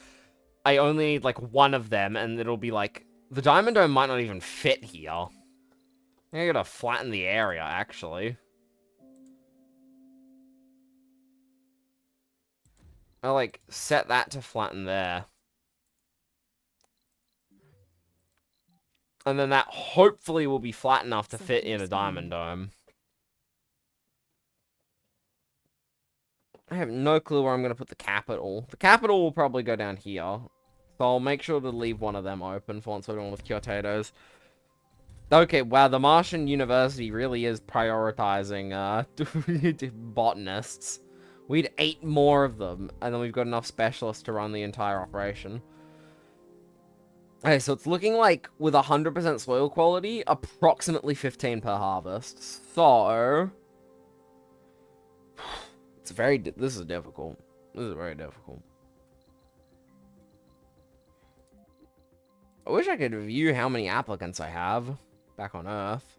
I only need, like, one of them, and it'll be, like... The Diamond Dome might not even fit here. I gotta flatten the area, actually. I'll, like, set that to flatten there. And then that hopefully will be flat enough to fit in a Diamond Dome. I have no clue where I'm going to put the capital. The capital will probably go down here. So I'll make sure to leave one of them open for once we're done with Kyotatos. Okay, wow, the Martian University really is prioritizing botanists. We need 8 more of them, and then we've got enough specialists to run the entire operation. Okay, so it's looking like, with 100% soil quality, approximately 15 per harvest. So... It's very... This is difficult. This is very difficult. I wish I could view how many applicants I have back on Earth.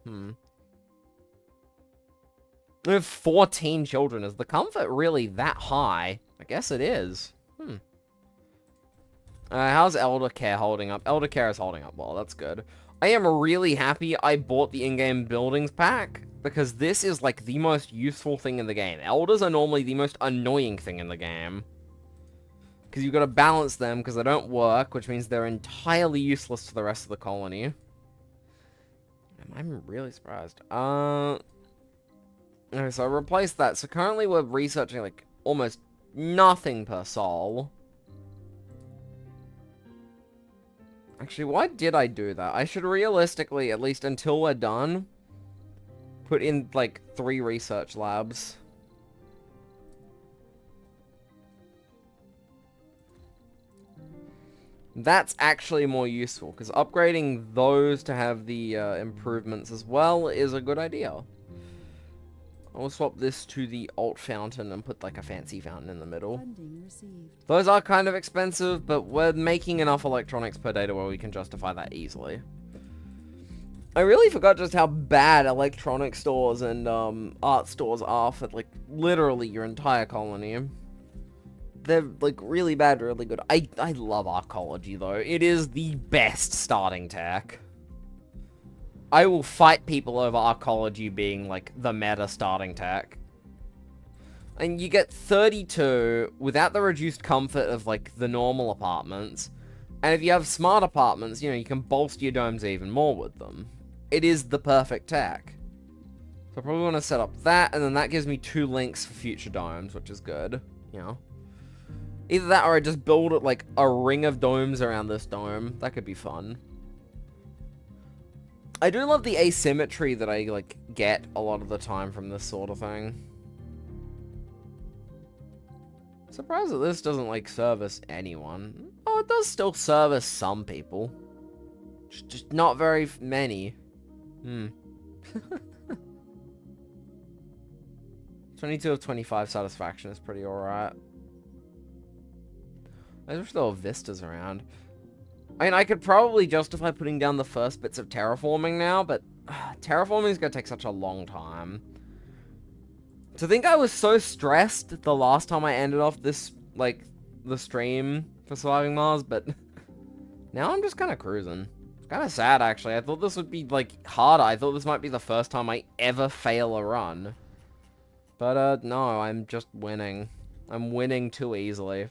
I have 14 children. Is the comfort really that high? I guess it is. How's Elder Care holding up? Elder Care is holding up well. That's good. I am really happy I bought the in-game buildings pack, because this is, like, the most useful thing in the game. Elders are normally the most annoying thing in the game. Because you've got to balance them, because they don't work, which means they're entirely useless to the rest of the colony. I'm really surprised. Okay, so I replaced that. So currently we're researching, like, almost nothing per sol. Actually, why did I do that? I should realistically, at least until we're done, put in, like, 3 research labs. That's actually more useful, because upgrading those to have the improvements as well is a good idea. I'll swap this to the alt fountain and put, like, a fancy fountain in the middle. Funding received. Those are kind of expensive, but we're making enough electronics per day to where we can justify that easily. I really forgot just how bad electronic stores and art stores are for like literally your entire colony. They're like really bad, really good. I love arcology though. It is the best starting tech. I will fight people over arcology being like the meta starting tech. And you get 32 without the reduced comfort of like the normal apartments. And if you have smart apartments, you know, you can bolster your domes even more with them. It is the perfect tech. So I probably want to set up that, and then that gives me 2 links for future domes, which is good, you know. Either that or I just build it like a ring of domes around this dome. That could be fun. I do love the asymmetry that I like get a lot of the time from this sort of thing. Surprised that this doesn't like service anyone. Oh, it does still service some people. Just not very many. 22 of 25 satisfaction is pretty alright. I wish there were vistas around. I mean, I could probably justify putting down the first bits of terraforming now, but terraforming is going to take such a long time. To think I was so stressed the last time I ended off this, like, the stream for Surviving Mars, but now I'm just kind of cruising. It's kind of sad, actually. I thought this would be, like, harder. I thought this might be the first time I ever fail a run. But, no, I'm just winning. I'm winning too easily.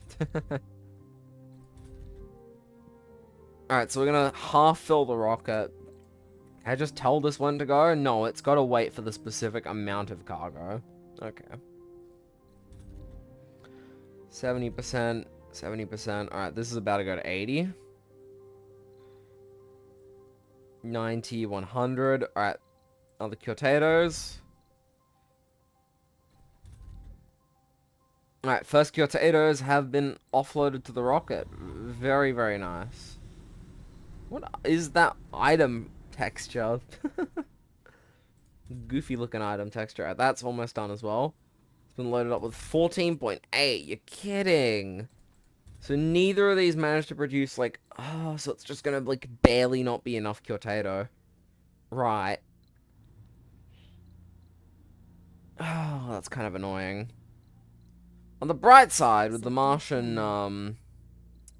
Alright, so we're gonna half fill the rocket. Can I just tell this one to go? No, it's gotta wait for the specific amount of cargo. Okay. 70%, 70%. Alright, this is about to go to 80. 90, 100. Alright, other potatoes. Alright, first potatoes have been offloaded to the rocket. Very, very nice. What is that item texture? Goofy looking item texture. That's almost done as well. It's been loaded up with 14.8. You're kidding. So neither of these managed to produce like, oh, so it's just gonna like barely not be enough potato. Right. Oh, that's kind of annoying. On the bright side, with the Martian,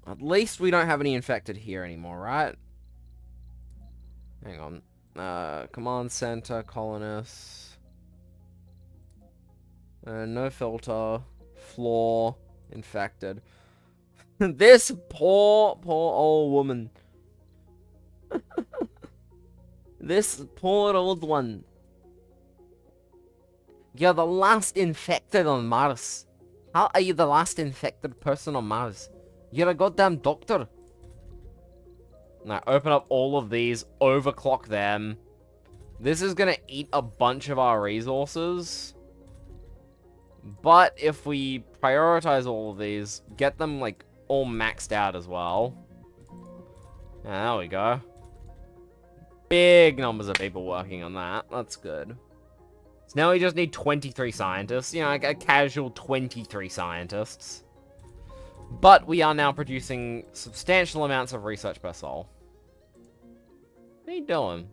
at least we don't have any infected here anymore, right? Hang on. Command center, colonists. No filter. Floor. Infected. This poor old woman. This poor old one. You're the last infected on Mars. How are you the last infected person on Mars? You're a goddamn doctor. Now, open up all of these, overclock them. This is gonna eat a bunch of our resources. But if we prioritize all of these, get them, like, all maxed out as well. Yeah, there we go. Big numbers of people working on that. That's good. So now we just need 23 scientists. You know, like a casual 23 scientists. But we are now producing substantial amounts of research per soul. What are you doing?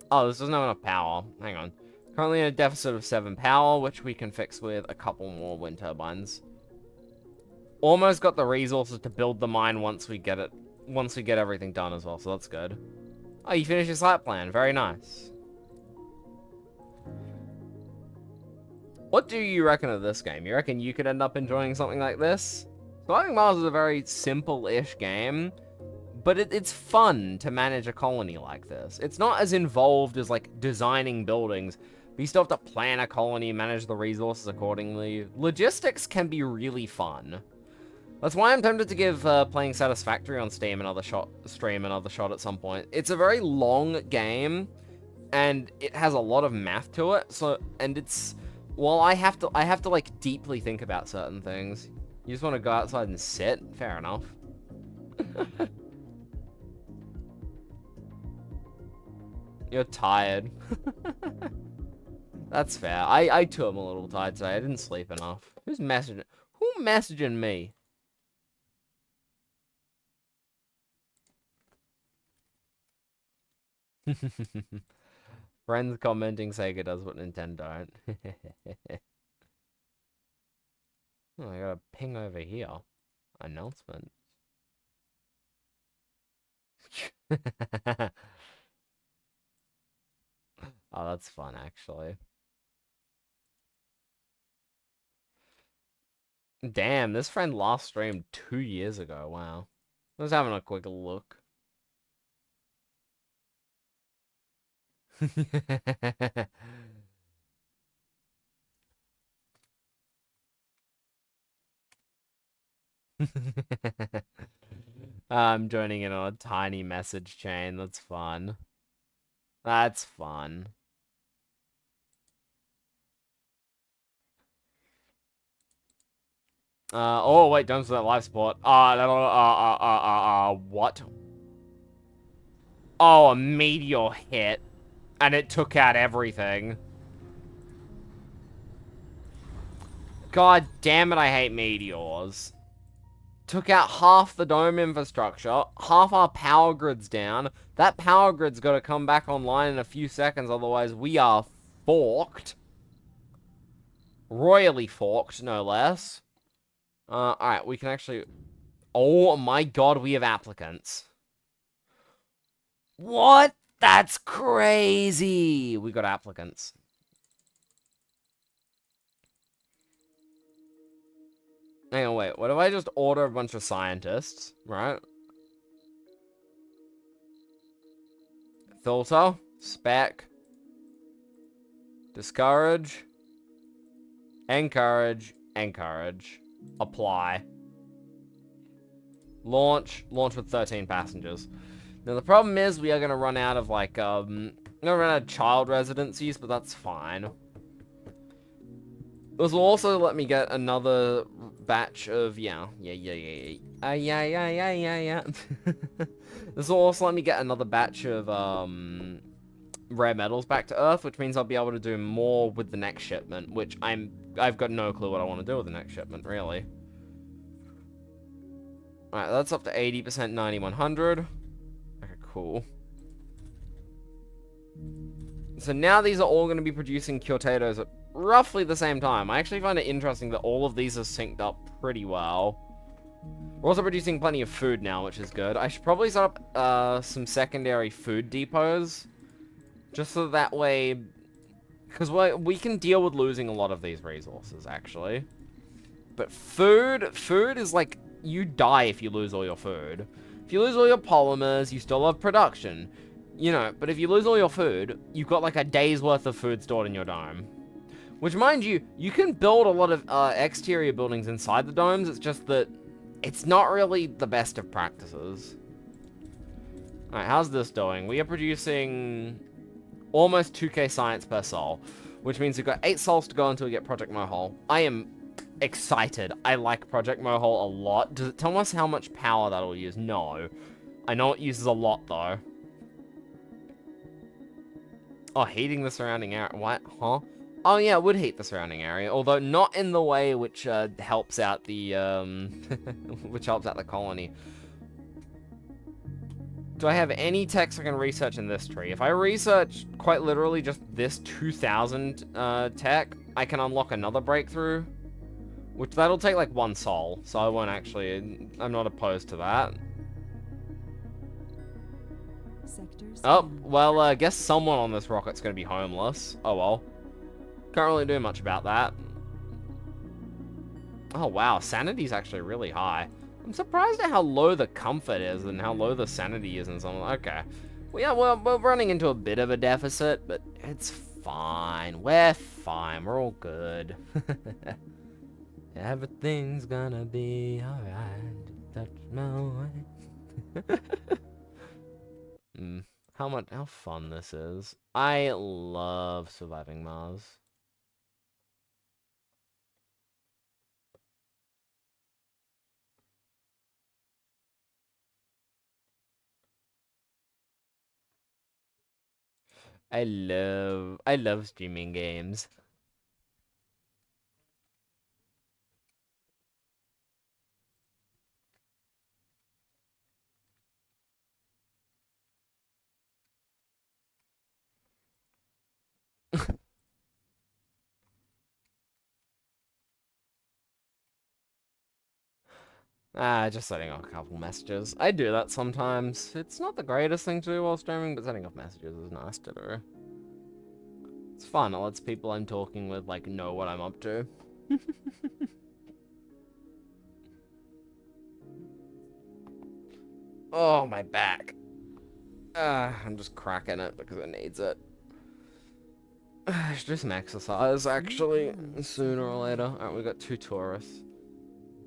Oh, this doesn't have enough power. Hang on. Currently in a deficit of 7 power, which we can fix with a couple more wind turbines. Almost got the resources to build the mine once we get it. Once we get everything done as well, so that's good. Oh, you finished your site plan. Very nice. What do you reckon of this game? You reckon you could end up enjoying something like this? Surviving Mars is a very simple-ish game, but it's fun to manage a colony like this. It's not as involved as, like, designing buildings. But you still have to plan a colony, manage the resources accordingly. Logistics can be really fun. That's why I'm tempted to give playing Satisfactory on Steam another shot at some point. It's a very long game, and it has a lot of math to it. So, and it's, well, I have to like deeply think about certain things. You just want to go outside and sit? Fair enough. You're tired. That's fair. I too am a little tired today. I didn't sleep enough. Who's messaging? Who messaging me? Friends commenting Sega does what Nintendo don't. Oh, I got a ping over here. Announcement. Oh, that's fun, actually. Damn, this friend last streamed 2 years ago. Wow. I was having a quick look. I'm joining in on a tiny message chain. That's fun. That's fun. Oh wait, don't for that live support. What? Oh, a meteor hit, and it took out everything. God damn it, I hate meteors. Took out half the dome infrastructure, half our power grid's down. That power grid's got to come back online in a few seconds, otherwise we are forked. Royally forked, no less. Alright, we can actually... Oh my god, we have applicants. What? That's crazy! We got applicants. Hang on, wait. What if I just order a bunch of scientists, right? Filter, spec, discourage, encourage, encourage, apply. Launch with 13 passengers. Now the problem is we are going to run out of like, gonna run out of child residencies, but that's fine. This will also let me get another batch of, yeah. This will also let me get another batch of, rare metals back to Earth, which means I'll be able to do more with the next shipment, which I've got no clue what I want to do with the next shipment, really. Alright, that's up to 80%, 9100. Okay, cool. So now these are all going to be producing Curtados at roughly the same time. I actually find it interesting that all of these are synced up pretty well. We're also producing plenty of food now, which is good. I should probably set up some secondary food depots. Just so that way... Because we can deal with losing a lot of these resources, actually. But food is like... You die if you lose all your food. If you lose all your polymers, you still have production. You know, but if you lose all your food, you've got like a day's worth of food stored in your dome. Which, mind you, you can build a lot of exterior buildings inside the domes. It's just that it's not really the best of practices. Alright, how's this doing? We are producing almost 2k science per soul, which means we've got 8 souls to go until we get Project Mohole. I am excited. I like Project Mohole a lot. Does it tell us how much power that'll use? No. I know it uses a lot, though. Oh, heating the surrounding area. What? Huh? Oh, yeah, it would heat the surrounding area, although not in the way which helps out the, which helps out the colony. Do I have any techs I can research in this tree? If I research, quite literally, just this 2000 tech, I can unlock another breakthrough. Which, that'll take, like, 1 soul, so I won't actually... I'm not opposed to that. Oh, well, I guess someone on this rocket's gonna be homeless. Oh, well. Can't really do much about that. Oh, wow, sanity's actually really high. I'm surprised at how low the comfort is and how low the sanity is and something. Okay. Well, yeah, we're running into a bit of a deficit, but it's fine. We're fine. We're all good. Everything's gonna be alright. Touch my way. How fun this is. I love surviving Mars. I love streaming games. Just setting off a couple messages. I do that sometimes. It's not the greatest thing to do while streaming, but setting off messages is nice to do. It's fun. It lets people I'm talking with, like, know what I'm up to. Oh, my back. I'm just cracking it because it needs it. I should do some exercise, actually, sooner or later. Alright, we got 2 tourists.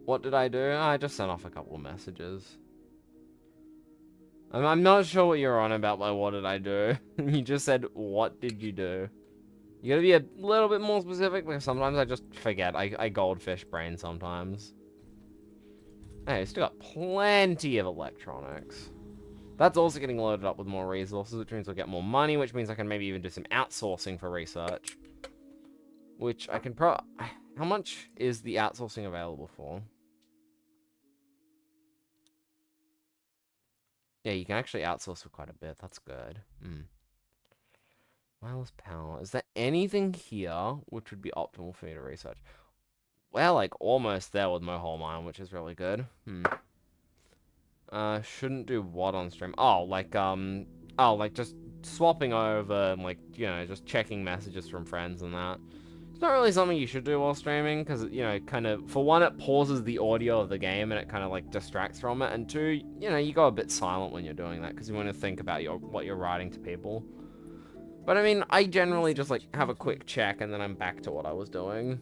What did I do? I just sent off a couple of messages. I'm not sure what you're on about by what did I do. You just said, what did you do? You gotta be a little bit more specific, because sometimes I just forget. I goldfish brain sometimes. Hey, still got plenty of electronics. That's also getting loaded up with more resources, which means we'll get more money, which means I can maybe even do some outsourcing for research. Which I can How much is the outsourcing available for? Yeah, you can actually outsource for quite a bit. That's good. Wireless power. Is there anything here which would be optimal for me to research? Well, like, almost there with Mohole Mine, which is really good. Shouldn't do what on stream? Oh, like just swapping over and, like, you know, just checking messages from friends and that. It's not really something you should do while streaming, because, you know, kind of, for one, it pauses the audio of the game, and it kind of, like, distracts from it, and two, you know, you go a bit silent when you're doing that, because you want to think about what you're writing to people. But, I mean, I generally just, like, have a quick check, and then I'm back to what I was doing.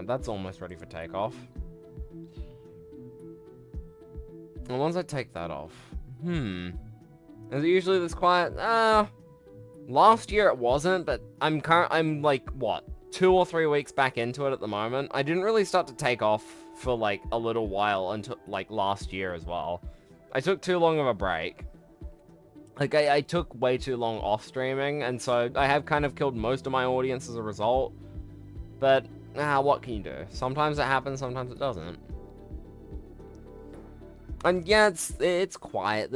That's almost ready for takeoff. And once I take that off, is it usually this quiet? Last year it wasn't, but I'm like, what, 2 or 3 weeks back into it at the moment. I didn't really start to take off for, like, a little while until, like, last year as well. I took too long of a break. Like, I took way too long off streaming, and so I have kind of killed most of my audience as a result. But, what can you do? Sometimes it happens, sometimes it doesn't. And yeah, it's quiet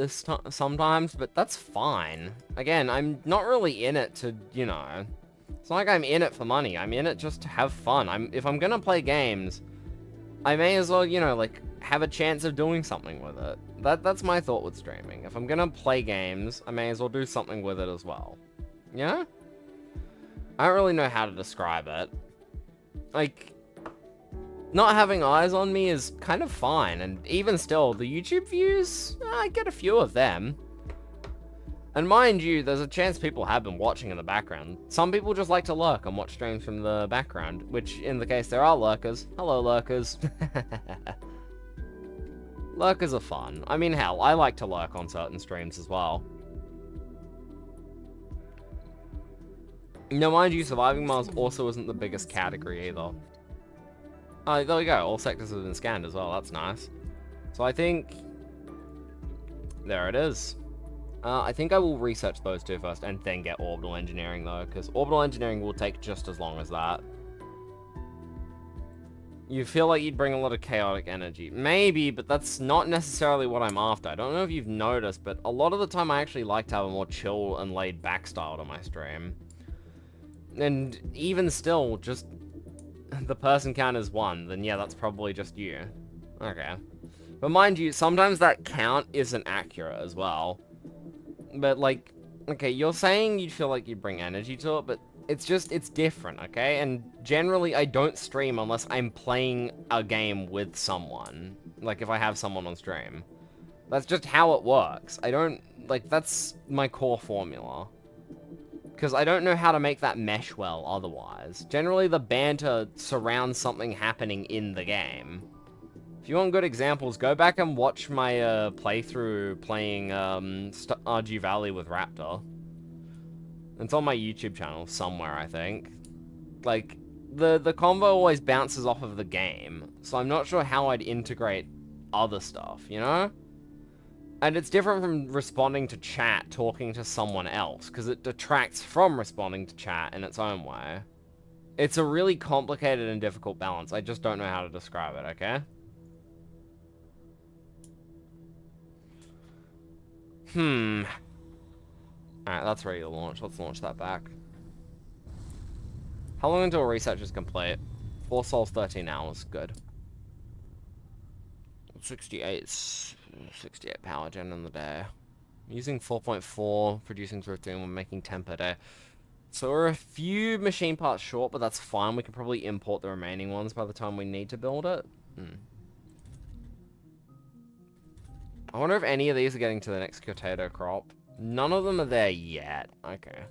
sometimes, but that's fine. Again, I'm not really in it to, you know... It's not like I'm in it for money. I'm in it just to have fun. If I'm gonna play games, I may as well, you know, like, have a chance of doing something with it. That's my thought with streaming. If I'm gonna play games, I may as well do something with it as well. Yeah? I don't really know how to describe it. Like, not having eyes on me is kind of fine, and even still, the YouTube views, I get a few of them. And mind you, there's a chance people have been watching in the background. Some people just like to lurk and watch streams from the background, which, in the case there are lurkers. Hello, lurkers. Lurkers are fun. I mean, hell, I like to lurk on certain streams as well. Now, mind you, surviving Mars also isn't the biggest category either. Oh, there we go. All sectors have been scanned as well. That's nice. So I think... there it is. I think I will research those two first and then get orbital engineering, though, because orbital engineering will take just as long as that. You feel like you'd bring a lot of chaotic energy. Maybe, but that's not necessarily what I'm after. I don't know if you've noticed, but a lot of the time I actually like to have a more chill and laid back style to my stream. And even still, just the person count is 1, then yeah, that's probably just you. Okay. But mind you, sometimes that count isn't accurate as well. But, like, okay, you're saying you'd feel like you'd bring energy to it, but it's different, okay? And generally, I don't stream unless I'm playing a game with someone. Like, if I have someone on stream. That's just how it works. I don't, like, that's my core formula. Because I don't know how to make that mesh well otherwise. Generally, the banter surrounds something happening in the game. If you want good examples, go back and watch my playthrough playing Stardew Valley with Raptor. It's on my YouTube channel somewhere, I think. Like, the combo always bounces off of the game, so I'm not sure how I'd integrate other stuff, you know? And it's different from responding to chat, talking to someone else, because it detracts from responding to chat in its own way. It's a really complicated and difficult balance. I just don't know how to describe it, okay? Alright, that's ready to launch. Let's launch that back. How long until research is complete? 4 souls, 13 hours. Good. 68 power gen in the day. Using 4.4, producing 15, we're making 10 per day. So we're a few machine parts short, but that's fine. We can probably import the remaining ones by the time we need to build it. I wonder if any of these are getting to the next potato crop. None of them are there yet. Okay.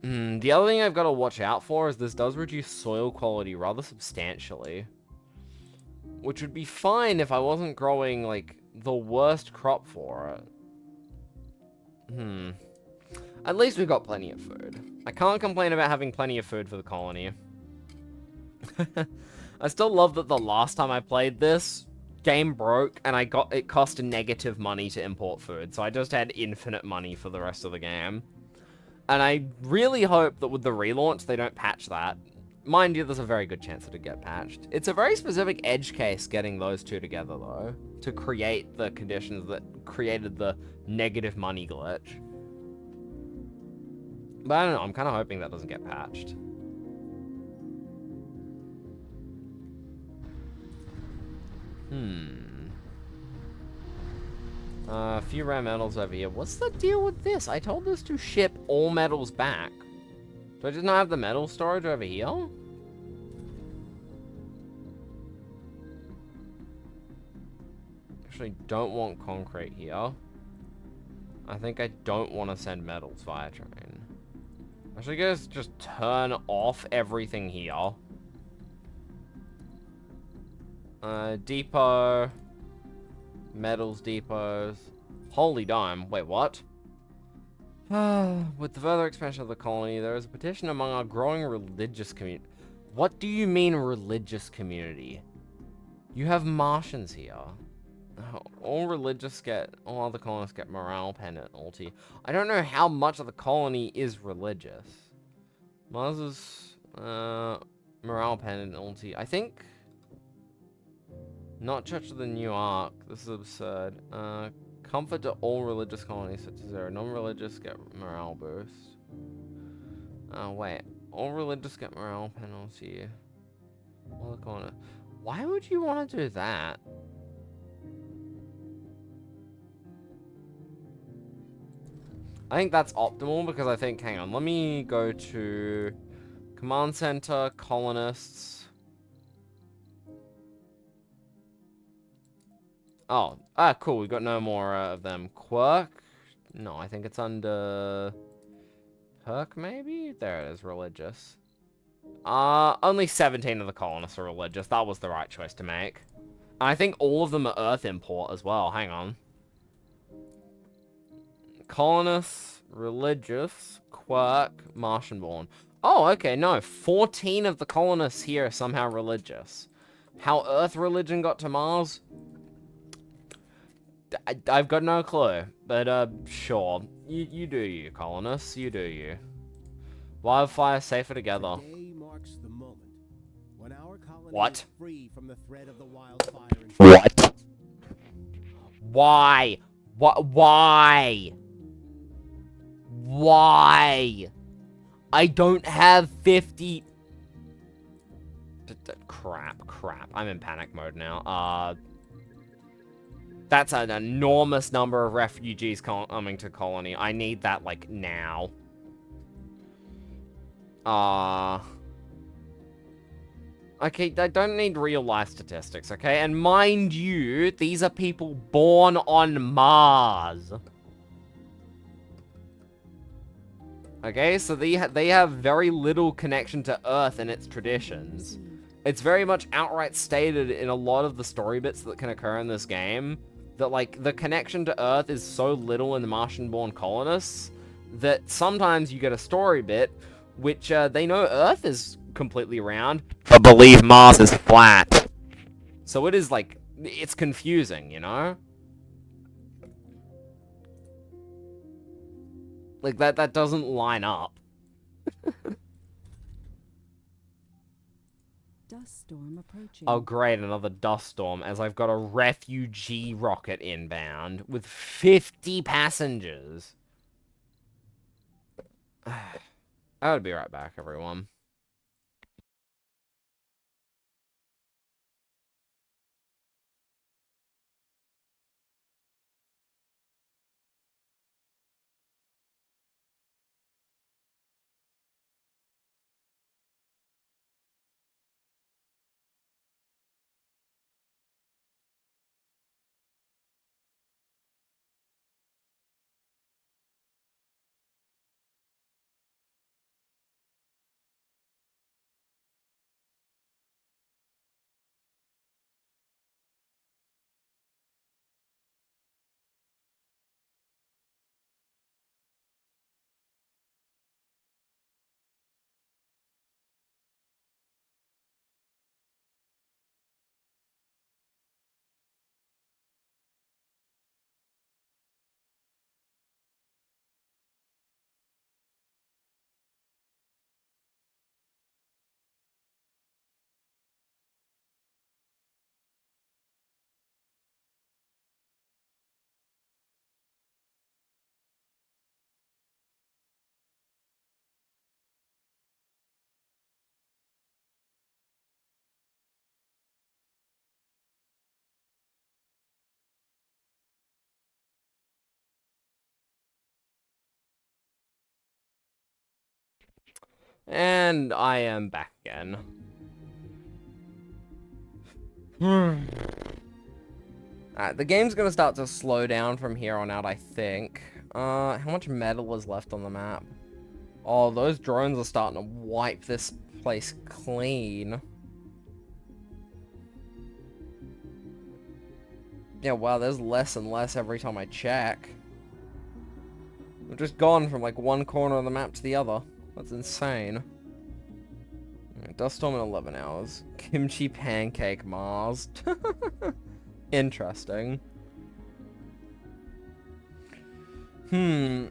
The other thing I've got to watch out for is this does reduce soil quality rather substantially. Which would be fine if I wasn't growing, like, the worst crop for it. At least we've got plenty of food. I can't complain about having plenty of food for the colony. I still love that the last time I played this, game broke, and it cost negative money to import food, so I just had infinite money for the rest of the game. And I really hope that with the relaunch, they don't patch that. Mind you, there's a very good chance that it'll get patched. It's a very specific edge case getting those two together, though, to create the conditions that created the negative money glitch. But I don't know, I'm kind of hoping that doesn't get patched. A few rare metals over here. What's the deal with this? I told this to ship all metals back. Do I just not have the metal storage over here? Actually, don't want concrete here. I think I don't want to send metals via train. Actually, guys, just turn off everything here. Depot. Metals depots. Holy dime. Wait, what? With the further expansion of the colony, there is a petition among our growing religious community. What do you mean religious community? You have Martians here. All other colonists get morale pendant ulti. I don't know how much of the colony is religious. Mars's morale pendant ulti. I think not Church of the New Ark. This is absurd. Comfort to all religious colonies such as 0. Non-religious get morale boost. Wait. All religious get morale penalty. All the corner. Why would you want to do that? I think that's optimal because I think, hang on, let me go to command center, colonists. Oh, cool. We've got no more of them. Quirk? No, I think it's under Perk, maybe? There it is, religious. Only 17 of the colonists are religious. That was the right choice to make. And I think all of them are Earth import as well. Hang on. Colonists, religious, Quirk, Martian-born. Oh, okay, no. 14 of the colonists here are somehow religious. How Earth religion got to Mars? I've got no clue, but sure. You do you, colonists. You do you. Wildfire safer together. Today marks the moment when our colony What? is free from the threat of the wildfire. What? Why? Why? Why? I don't have 50... Crap. I'm in panic mode now. That's an enormous number of refugees coming to colony. I need that, like, now. Okay, I don't need real-life statistics, okay? And mind you, these are people born on Mars. Okay, so they have very little connection to Earth and its traditions. It's very much outright stated in a lot of the story bits that can occur in this game that, like, the connection to Earth is so little in the Martian-born colonists that sometimes you get a story bit which they know Earth is completely round, but believe Mars is flat. So it is like, it's confusing, you know? Like, that doesn't line up. Dust storm approaching. Oh, great, another dust storm, as I've got a refugee rocket inbound with 50 passengers. I'll be right back, everyone. And I am back again. Alright, the game's gonna start to slow down from here on out, I think. How much metal is left on the map? Oh, those drones are starting to wipe this place clean. Yeah, wow, there's less and less every time I check. We've just gone from, like, one corner of the map to the other. That's insane. Dust storm in 11 hours. Kimchi pancake Mars. Interesting. Jeez,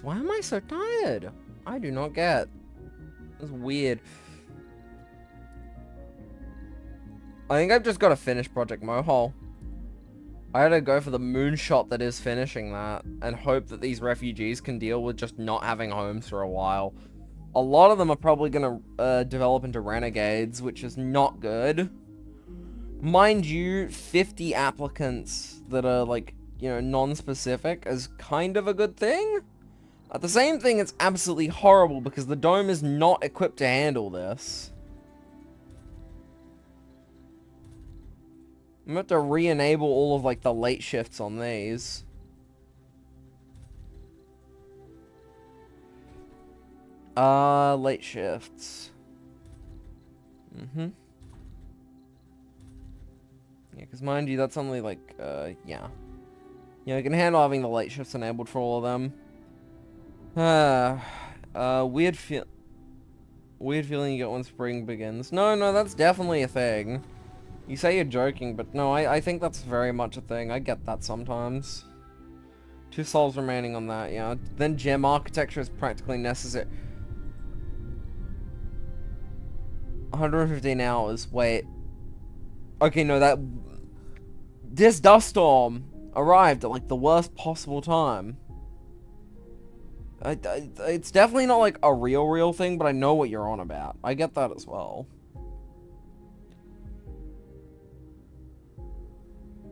why am I so tired? I do not get. That's weird. I think I've just got to finish Project Mohole. I gotta go for the moonshot that is finishing that, and hope that these refugees can deal with just not having homes for a while. A lot of them are probably gonna develop into renegades, which is not good. Mind you, 50 applicants that are, like, you know, non-specific is kind of a good thing. At the same thing, it's absolutely horrible because the dome is not equipped to handle this. I'm gonna have to re-enable all of, like, the late shifts on these. Late shifts. Yeah, because mind you, that's only, like, yeah. Yeah, I can handle having the late shifts enabled for all of them. Weird feeling you get when spring begins. No, that's definitely a thing. You say you're joking, but no, I think that's very much a thing. I get that sometimes. 2 souls remaining on that, yeah. Then gem architecture is practically necessary. 115 hours, wait. Okay, no, that... This dust storm arrived at, like, the worst possible time. It's definitely not, like, a real thing, but I know what you're on about. I get that as well.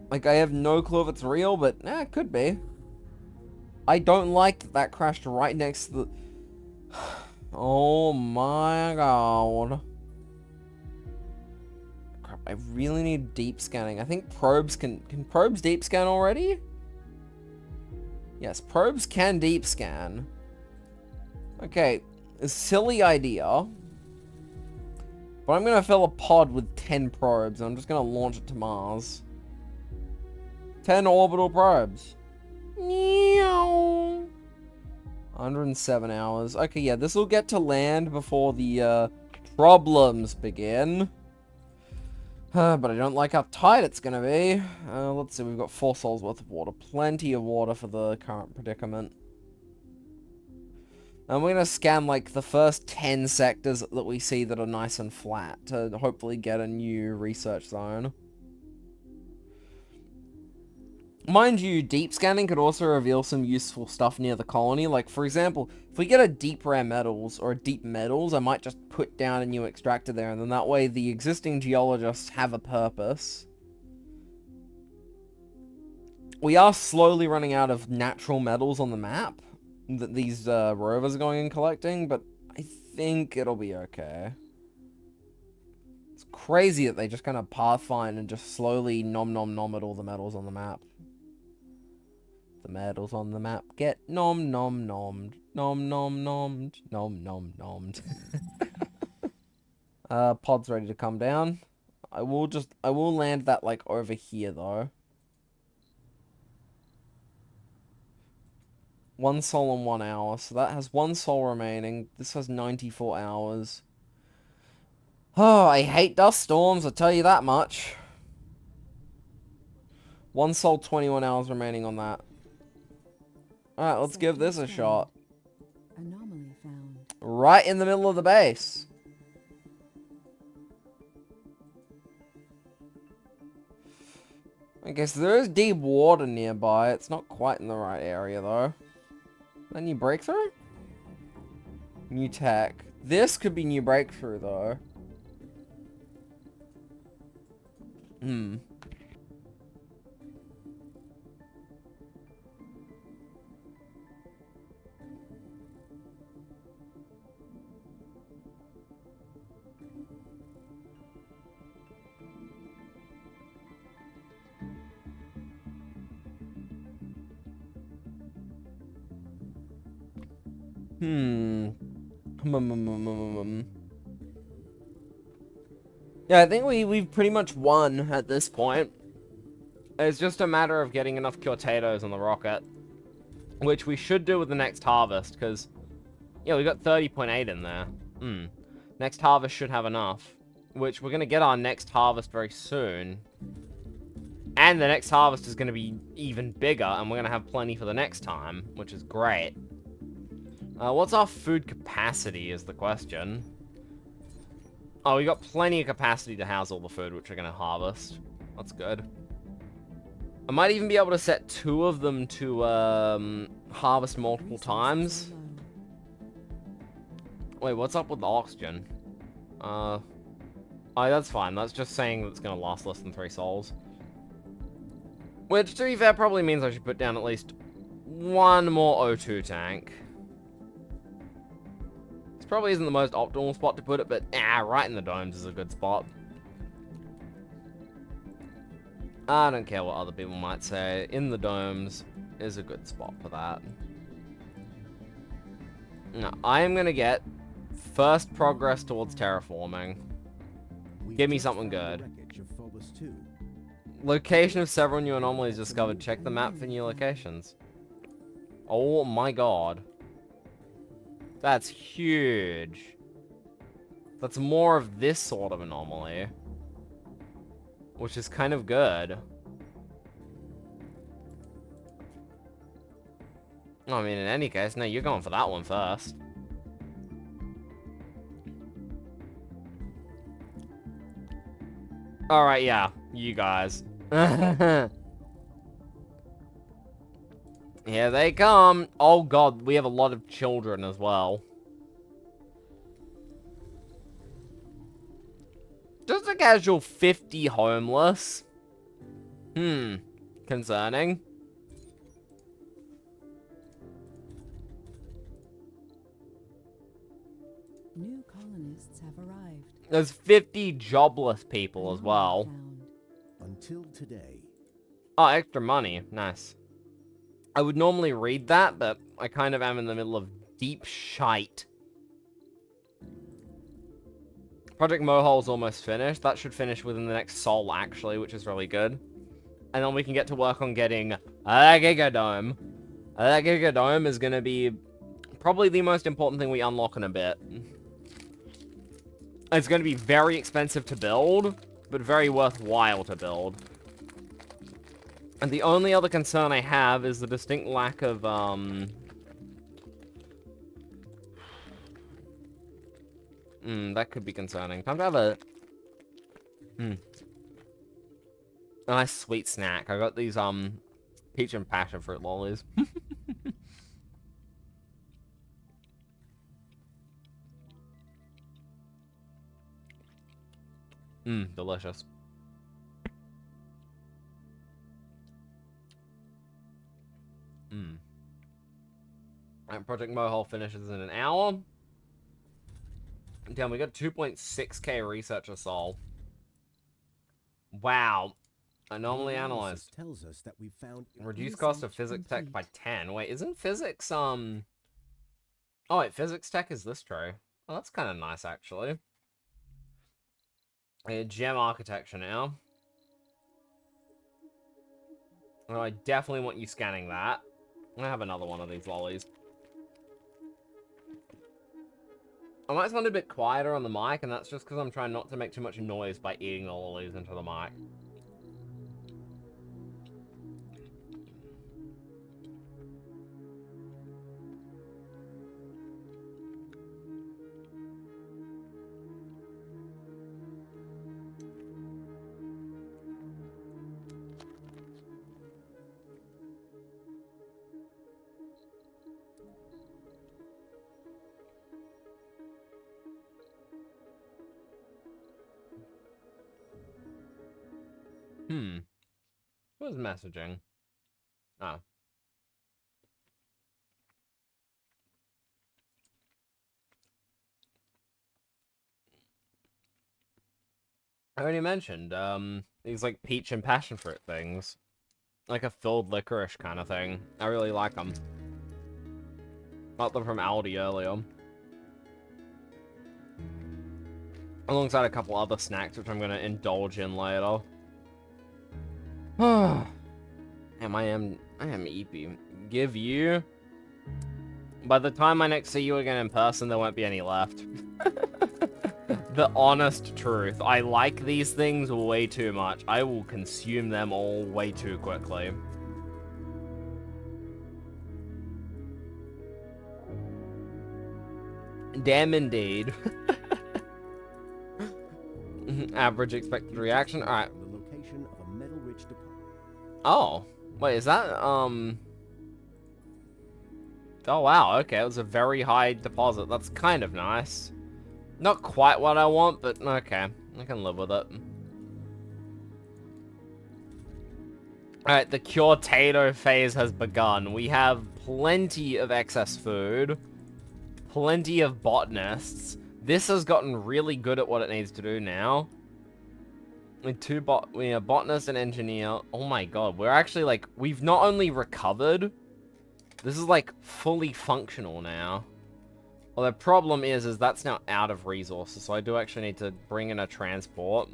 Like, I have no clue if it's real, but, it could be. I don't like that that crashed right next to the... Oh my god. Crap, I really need deep scanning. I think probes can probes deep scan already? Yes, probes can deep scan. Okay, a silly idea. But I'm gonna fill a pod with 10 probes, and I'm just gonna launch it to Mars. 10 orbital probes. Meow. 107 hours. Okay, yeah, this will get to land before the problems begin. But I don't like how tight it's gonna be. Let's see, we've got 4 souls worth of water. Plenty of water for the current predicament. And we're gonna scan, like, the first 10 sectors that we see that are nice and flat to hopefully get a new research zone. Mind you, deep scanning could also reveal some useful stuff near the colony. Like, for example, if we get a deep rare metals or a deep metals, I might just put down a new extractor there, and then that way the existing geologists have a purpose. We are slowly running out of natural metals on the map that these rovers are going and collecting, but I think it'll be okay. It's crazy that they just kind of pathfind and just slowly nom nom nom at all the metals on the map. The metals on the map get nom nom nommed. Nom nom nommed. Nom nom nommed. Pod's ready to come down. I will land that, like, over here, though. 1 soul in 1 hour, so that has 1 soul remaining. This has 94 hours. Oh, I hate dust storms, I'll tell you that much. 1 soul, 21 hours remaining on that. Alright, let's give this a shot. Anomaly found. Right in the middle of the base. Okay, so there is deep water nearby. It's not quite in the right area, though. A new breakthrough? New tech. This could be new breakthrough, though. Hmm. Yeah, I think we've pretty much won at this point. It's just a matter of getting enough potatoes on the rocket, which we should do with the next harvest, because, yeah, we got 30.8 in there. Next harvest should have enough, which we're going to get our next harvest very soon. And the next harvest is going to be even bigger, and we're going to have plenty for the next time, which is great. What's our food capacity is the question. Oh, we got plenty of capacity to house all the food, which we're going to harvest. That's good. I might even be able to set 2 of them to harvest multiple times. Wait, what's up with the oxygen? Oh, that's fine. That's just saying that it's going to last less than 3 souls. Which, to be fair, probably means I should put down at least 1 more O2 tank. This probably isn't the most optimal spot to put it, but right in the domes is a good spot. I don't care what other people might say. In the domes is a good spot for that. Now, I am going to get first progress towards terraforming. Give me something good. Location of several new anomalies discovered. Check the map for new locations. Oh my god. That's huge. That's more of this sort of anomaly. Which is kind of good. I mean, in any case, no, you're going for that one first. Alright, yeah. You guys. Here they come. Oh god, we have a lot of children as well. Just a casual 50 homeless. Concerning. New colonists have arrived. There's 50 jobless people as well. Until today. Oh, extra money. Nice. I would normally read that, but I kind of am in the middle of deep shite. Project Mohole's almost finished. That should finish within the next sol, actually, which is really good. And then we can get to work on getting a Gigadome. That Gigadome is going to be probably the most important thing we unlock in a bit. It's going to be very expensive to build, but very worthwhile to build. And the only other concern I have is the distinct lack of, that could be concerning. Time to have a... a nice sweet snack. I got these, peach and passion fruit lollies. Delicious. Alright, Project Mohole finishes in an hour. Damn, we got 2.6k researcher soul. Wow. Anomaly analyzed. Tells us that we found Reduce cost of physics tech by 10. Wait, isn't physics, Oh, wait, physics tech is this tray. Oh, that's kind of nice, actually. Gem architecture now. Oh, I definitely want you scanning that. I'm gonna have another one of these lollies. I might sound a bit quieter on the mic, and that's just because I'm trying not to make too much noise by eating the lollies into the mic. Who's messaging? Oh. I already mentioned, these, like, peach and passion fruit things. Like a filled licorice kind of thing. I really like them. Got them from Aldi earlier. Alongside a couple other snacks, which I'm gonna indulge in later. Damn, I am eepy. Give you... By the time I next see you again in person, there won't be any left. The honest truth. I like these things way too much. I will consume them all way too quickly. Damn indeed. Average expected reaction. Alright. the location of a metal-rich deposit. Oh. Wait, is that, Oh, wow. Okay, it was a very high deposit. That's kind of nice. Not quite what I want, but okay. I can live with it. Alright, the cure-tato phase has begun. We have plenty of excess food. Plenty of botanists. This has gotten really good at what it needs to do now. We are botanist and engineer. Oh my god, we're actually like, we've not only recovered, this is like fully functional now. Well, the problem is that's now out of resources, so I do actually need to bring in a transport.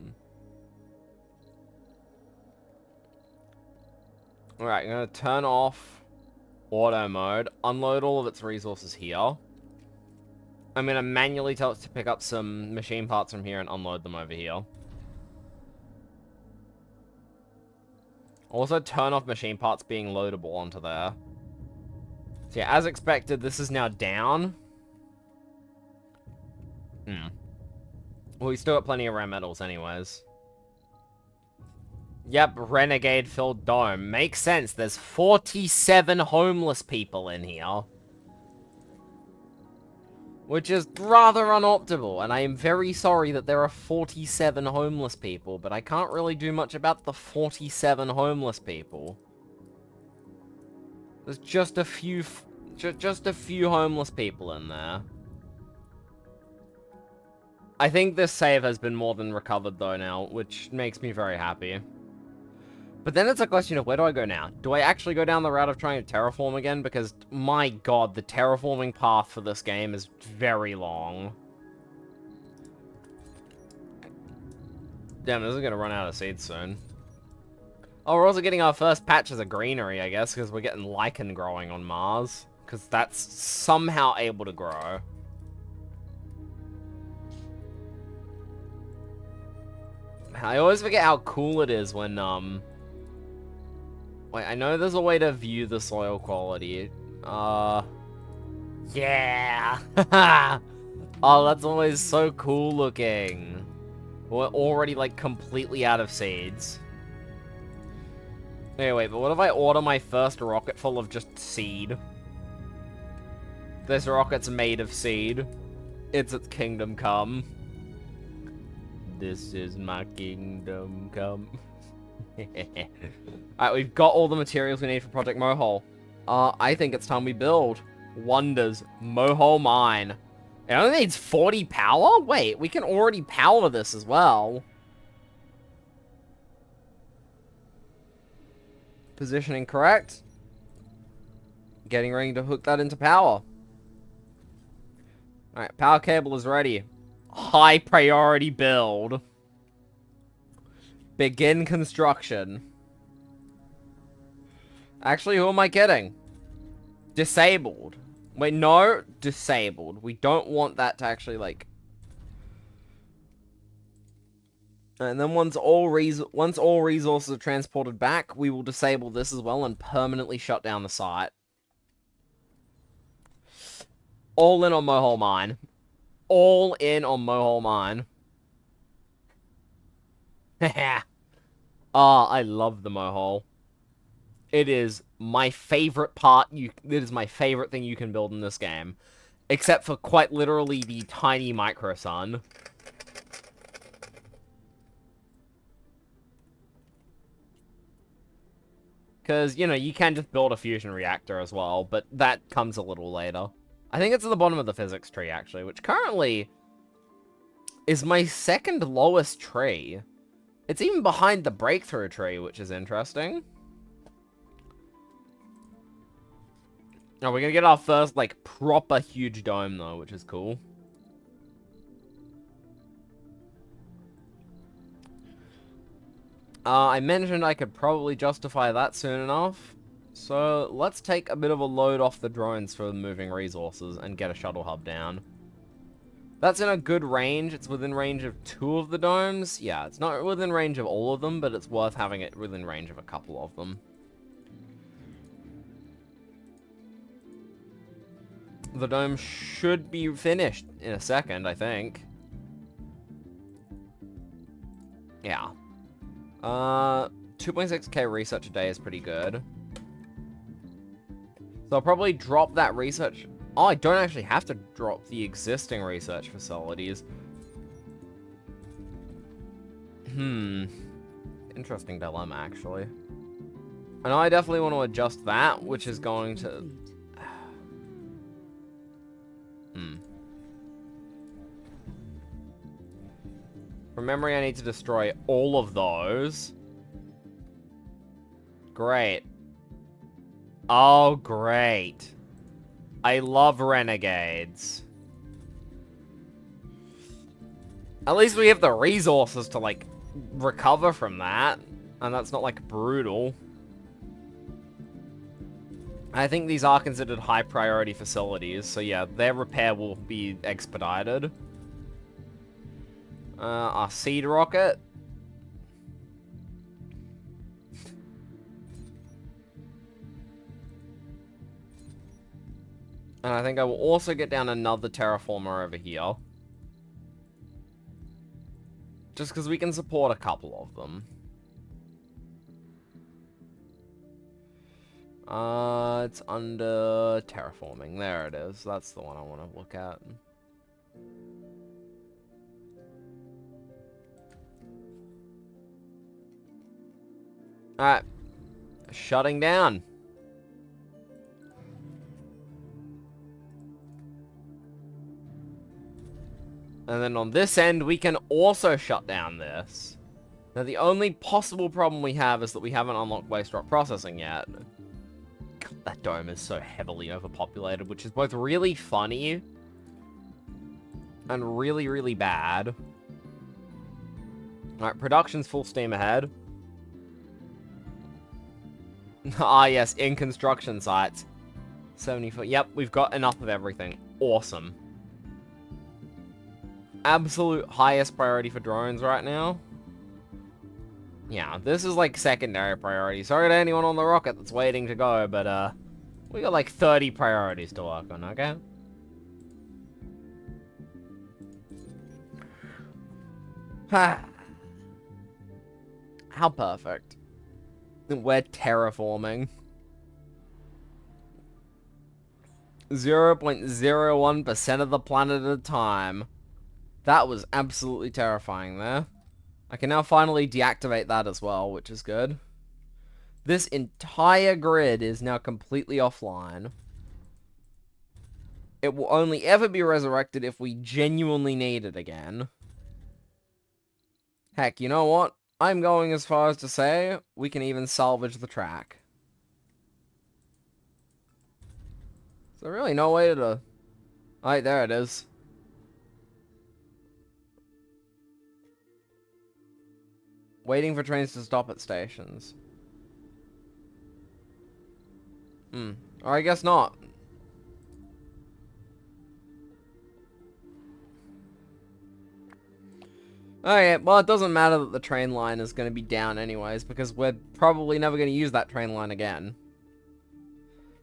Alright, I'm gonna turn off auto mode, unload all of its resources here. I'm gonna manually tell it to pick up some machine parts from here and unload them over here. Also turn off machine parts being loadable onto there. So yeah, as expected, this is now down. Well, we still got plenty of rare metals anyways. Yep, renegade-filled dome. Makes sense, there's 47 homeless people in here. Which is rather unoptimal, and I am very sorry that there are 47 homeless people, but I can't really do much about the 47 homeless people. There's just a few, just a few homeless people in there. I think this save has been more than recovered though now, which makes me very happy. But then it's a question of where do I go now? Do I actually go down the route of trying to terraform again? Because, my god, the terraforming path for this game is very long. Damn, this is gonna run out of seeds soon. Oh, we're also getting our first patches of greenery, I guess, because we're getting lichen growing on Mars. Because that's somehow able to grow. I always forget how cool it is when, wait, I know there's a way to view the soil quality. Yeah! Oh, that's always so cool looking. We're already, like, completely out of seeds. Anyway, but what if I order my first rocket full of just seed? This rocket's made of seed. It's its kingdom come. This is my kingdom come. Alright, we've got all the materials we need for Project Mohole. I think it's time we build. Wonders. Mohole Mine. It only needs 40 power? Wait, we can already power this as well. Positioning correct. Getting ready to hook that into power. Alright, power cable is ready. High priority build. Begin construction. Actually, who am I kidding? Disabled. Wait, no, disabled. We don't want that to actually, like... And then once all resources are transported back, we will disable this as well and permanently shut down the site. All in on Mohole Mine. All in on Mohole Mine. Haha. I love the Mohole. It is my favorite part. It is my favorite thing you can build in this game. Except for quite literally the tiny micro sun. Because, you know, you can just build a fusion reactor as well, but that comes a little later. I think it's at the bottom of the physics tree, actually, which currently is my second lowest tree. It's even behind the breakthrough tree, which is interesting. Oh, we're gonna get our first, like, proper huge dome, though, which is cool. I mentioned I could probably justify that soon enough. So, let's take a bit of a load off the drones for moving resources and get a shuttle hub down. That's in a good range. It's within range of 2 of the domes. Yeah, it's not within range of all of them, but it's worth having it within range of a couple of them. The dome should be finished in a second, I think. Yeah. 2.6k research a day is pretty good. So I'll probably drop that research... Oh, I don't actually have to drop the existing research facilities. Interesting dilemma, actually. I know I definitely want to adjust that, which is going to... From memory, I need to destroy all of those. Great. Oh, great. I love renegades. At least we have the resources to, like, recover from that. And that's not, like, brutal. I think these are considered high priority facilities. So, yeah, their repair will be expedited. Our seed rocket. And I think I will also get down another terraformer over here. Just because we can support a couple of them. It's under terraforming. There it is. That's the one I want to look at. Alright. Shutting down. And then on this end, we can also shut down this. Now, the only possible problem we have is that we haven't unlocked waste rock processing yet. God, that dome is so heavily overpopulated, which is both really funny and really, really bad. Alright, production's full steam ahead. Ah, yes, in construction sites. 74. Yep, we've got enough of everything. Awesome. Absolute highest priority for drones right now. Yeah, this is like secondary priority. Sorry to anyone on the rocket that's waiting to go, but we got like 30 priorities to work on, okay? How perfect. We're terraforming. 0.01% of the planet at a time. That was absolutely terrifying there. I can now finally deactivate that as well, which is good. This entire grid is now completely offline. It will only ever be resurrected if we genuinely need it again. Heck, you know what? I'm going as far as to say we can even salvage the track. Is there really no way to... Alright, there it is. Waiting for trains to stop at stations. Or I guess not. Okay, well, it doesn't matter that the train line is going to be down anyways, because we're probably never going to use that train line again.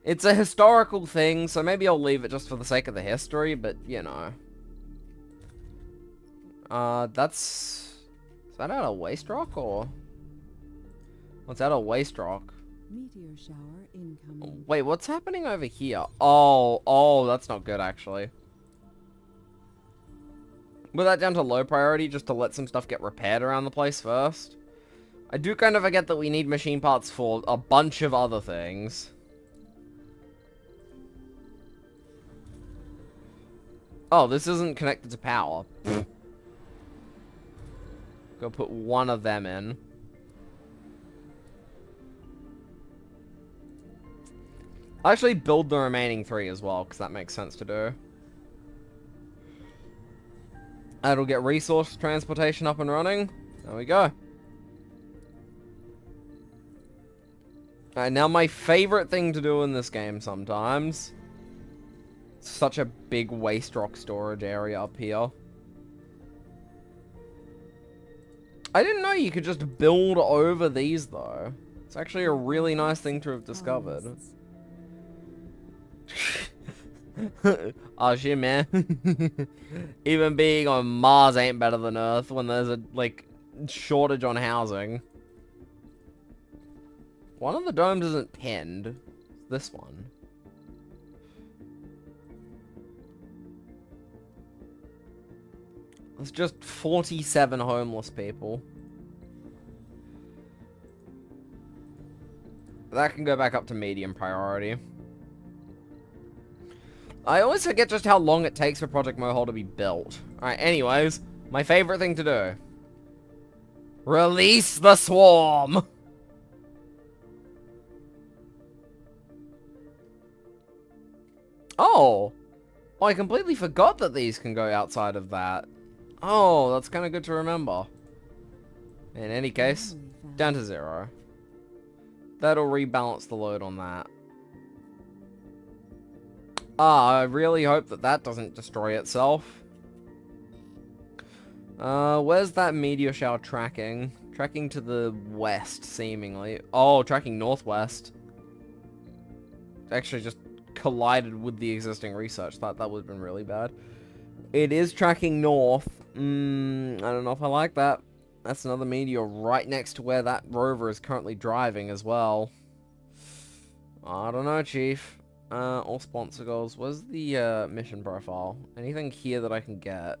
It's a historical thing, so maybe I'll leave it just for the sake of the history, but, you know. That's... Is that out of waste rock, or... What's out of waste rock? Meteor shower incoming. Wait, what's happening over here? Oh, that's not good, actually. Put that down to low priority just to let some stuff get repaired around the place first. I do kind of forget that we need machine parts for a bunch of other things. Oh, this isn't connected to power. Go put one of them in. I'll actually build the remaining 3 as well, because that makes sense to do. That'll get resource transportation up and running. There we go. Alright, now my favorite thing to do in this game sometimes. Such a big waste rock storage area up here. I didn't know you could just build over these, though. It's actually a really nice thing to have discovered. Oh shit, man. Even being on Mars ain't better than Earth when there's a, like, shortage on housing. One of the domes isn't pinned. This one. There's just 47 homeless people. That can go back up to medium priority. I always forget just how long it takes for Project Mohole to be built. Alright, anyways, my favorite thing to do. Release the swarm! Oh! I completely forgot that these can go outside of that. Oh, that's kind of good to remember. In any case, down to 0. That'll rebalance the load on that. I really hope that that doesn't destroy itself. Where's that meteor shower tracking? Tracking to the west, seemingly. Oh, tracking northwest. Actually just collided with the existing research. That would have been really bad. It is tracking north. I don't know if I like that. That's another meteor right next to where that rover is currently driving as well. I don't know, Chief. All sponsor goals. Where's the mission profile? Anything here that I can get?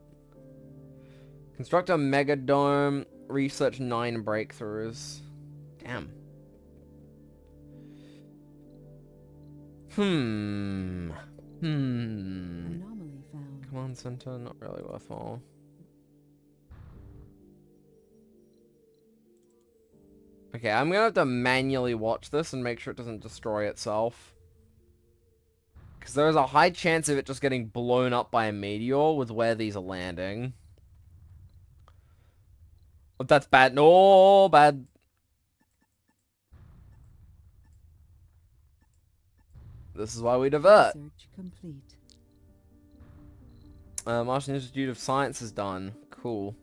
Construct a mega dome. Research 9 breakthroughs. Damn. Anomaly found. Command center, not really worthwhile. Okay, I'm gonna have to manually watch this and make sure it doesn't destroy itself. Because there's a high chance of it just getting blown up by a meteor with where these are landing. But that's bad. No, bad. This is why we divert. Research complete. Martian Institute of Science is done. Cool.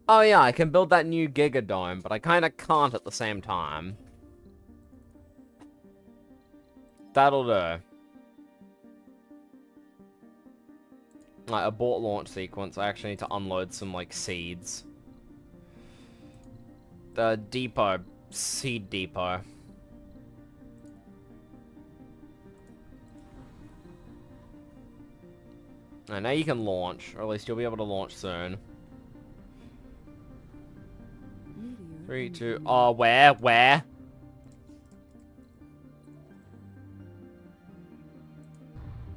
Oh yeah, I can build that new Giga Dome, but I kind of can't at the same time. That'll do. Like, abort launch sequence. I actually need to unload some, like, seeds. The depot. Seed depot. Now you can launch, or at least you'll be able to launch soon. Meteor 3, 2, incoming. oh, where?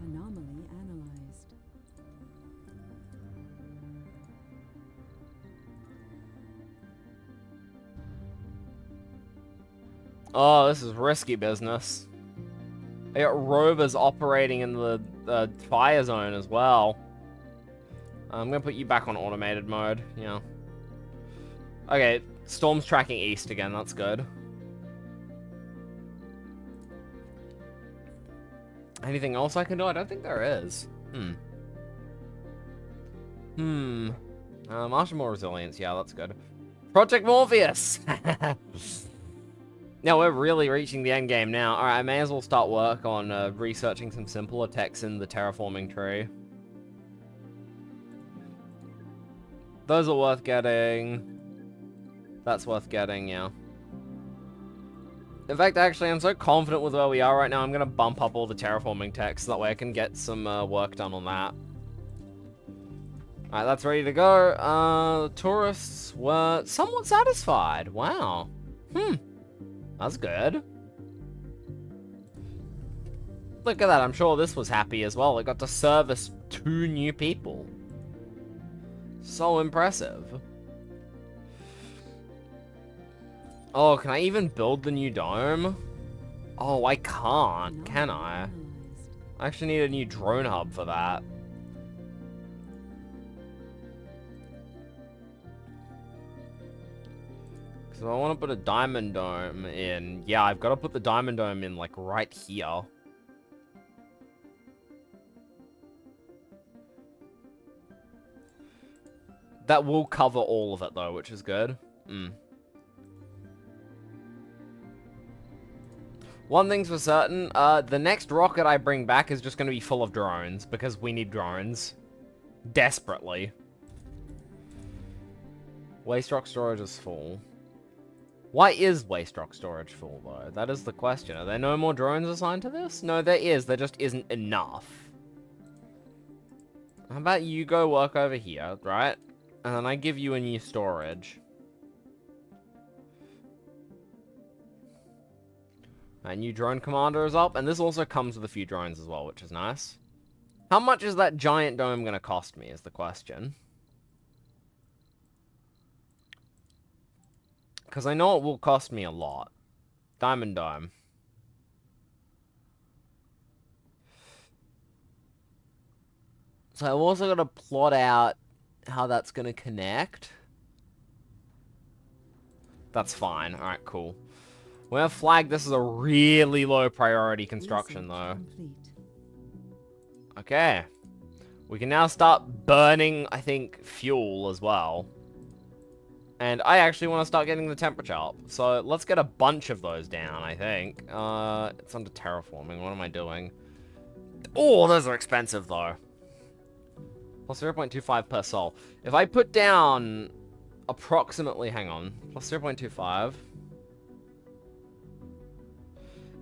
Anomaly analyzed. Oh, this is risky business. They got rovers operating in the fire zone as well. I'm gonna put you back on automated mode, yeah. Okay, storm's tracking east again, that's good. Anything else I can do? I don't think there is. Martian more resilience, yeah, that's good. Project Morpheus! Now we're really reaching the end game now. Alright, I may as well start work on researching some simpler techs in the terraforming tree. Those are worth getting. That's worth getting, yeah. In fact, actually, I'm so confident with where we are right now, I'm going to bump up all the terraforming techs, so that way I can get some work done on that. Alright, that's ready to go. The tourists were somewhat satisfied. Wow. That's good. Look at that, I'm sure this was happy as well. It got to service 2 new people. So impressive. Oh, can I even build the new dome? Oh, I can't, can I? Analyzed. I actually need a new drone hub for that. So I want to put a diamond dome in. Yeah, I've got to put the diamond dome in, like, right here. That will cover all of it, though, which is good. One thing's for certain, the next rocket I bring back is just going to be full of drones, because we need drones. Desperately. Waste rock storage is full. Why is waste rock storage full, though? That is the question. Are there no more drones assigned to this? No, there is. There just isn't enough. How about you go work over here, right? And then I give you a new storage. A new drone commander is up, and this also comes with a few drones as well, which is nice. How much is that giant dome going to cost me, is the question. Because I know it will cost me a lot. Diamond Dome. So I've also got to plot out how that's going to connect. That's fine. Alright, cool. We're going to flag this as a really low priority construction, though. Complete. Okay. We can now start burning, I think, fuel as well. And I actually want to start getting the temperature up. So let's get a bunch of those down, I think. It's under terraforming. What am I doing? Oh, those are expensive, though. Plus 0.25 per sol. If I put down approximately, hang on, plus 0.25.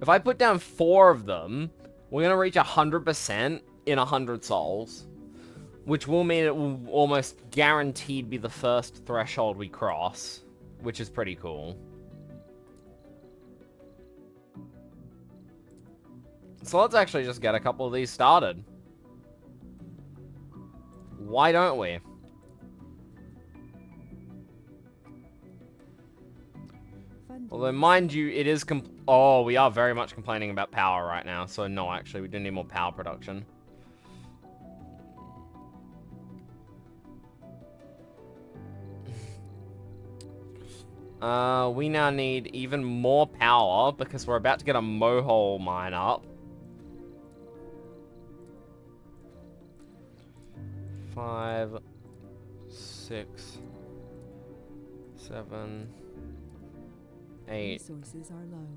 If I put down 4 of them, we're going to reach 100% in 100 sols. Which will mean it will almost guaranteed be the first threshold we cross. Which is pretty cool. So let's actually just get a couple of these started. Why don't we? Funding. Although, mind you, it is oh, we are very much complaining about power right now. So no, actually, we do need more power production. We now need even more power because we're about to get a mohole mine up. 5, 6, 7, 8, Resources are low.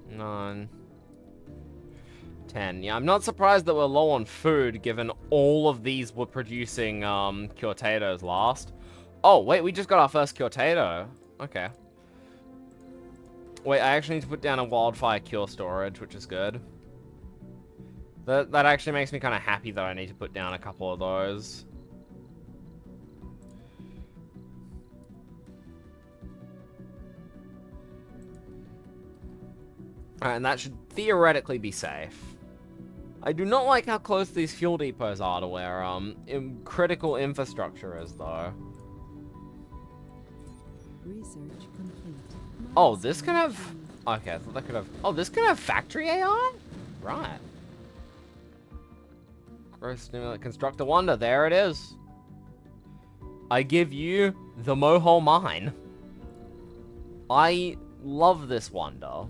9, 10. Yeah, I'm not surprised that we're low on food, given all of these were producing, Curtados last. Oh, wait, we just got our first Curtado. Okay. Wait, I actually need to put down a wildfire cure storage, which is good. That actually makes me kind of happy that I need to put down a couple of those. Alright, and that should theoretically be safe. I do not like how close these fuel depots are to where, critical infrastructure is, though. Research complete. Oh, this can have... Milestone Okay, I thought that could have... Oh, this can have factory AI? Right. Gross stimulant. Construct a wonder. There it is. I give you the Mohole Mine. I love this wonder.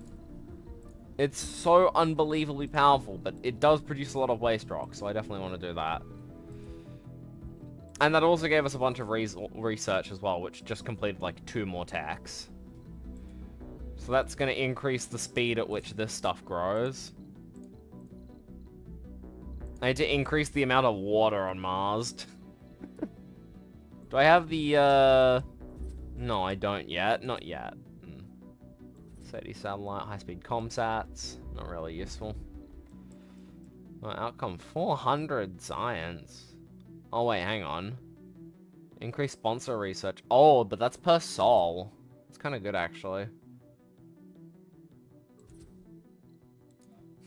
It's so unbelievably powerful, but it does produce a lot of waste rock, so I definitely want to do that. And that also gave us a bunch of research as well, which just completed like 2 more techs. So that's going to increase the speed at which this stuff grows. I need to increase the amount of water on Mars. Do I have the, No, I don't yet. Not yet. SETI satellite, high-speed comsats. Not really useful. Outcome 400 science. Oh, wait, hang on. Increase sponsor research. Oh, but that's per sol. It's kind of good, actually.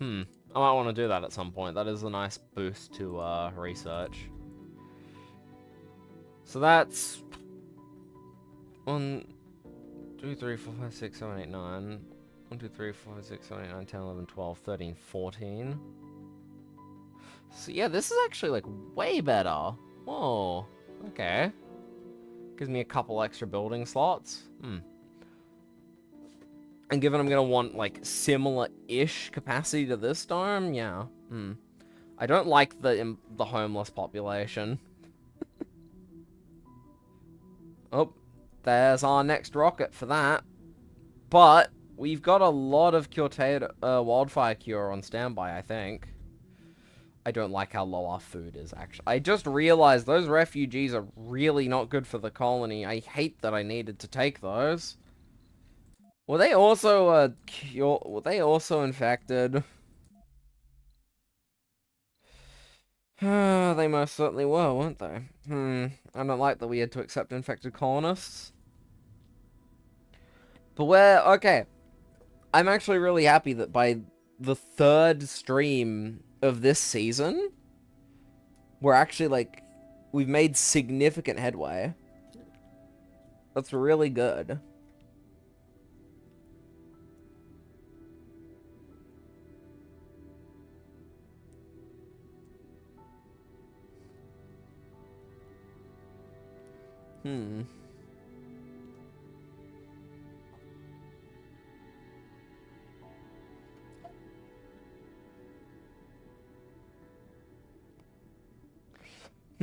I might want to do that at some point. That is a nice boost to research. So that's 1, 2, 3, 4, 5, 6, 7, 8, 9. 1, 2, 3, 4, 5, 6, 7, 8, 9, 10, 11, 12, 13, 14. So yeah, this is actually like way better. Whoa. Okay. Gives me a couple extra building slots. And given I'm gonna want like similar-ish capacity to this dome, yeah. I don't like the homeless population. Oh, there's our next rocket for that. But we've got a lot of wildfire cure on standby, I think. I don't like how low our food is, actually. I just realized those refugees are really not good for the colony. I hate that I needed to take those. Were they also, were they also infected? They most certainly were, weren't they? I don't like that we had to accept infected colonists. But okay. I'm actually really happy that by the 3rd stream of this season, we're actually, like, we've made significant headway. That's really good.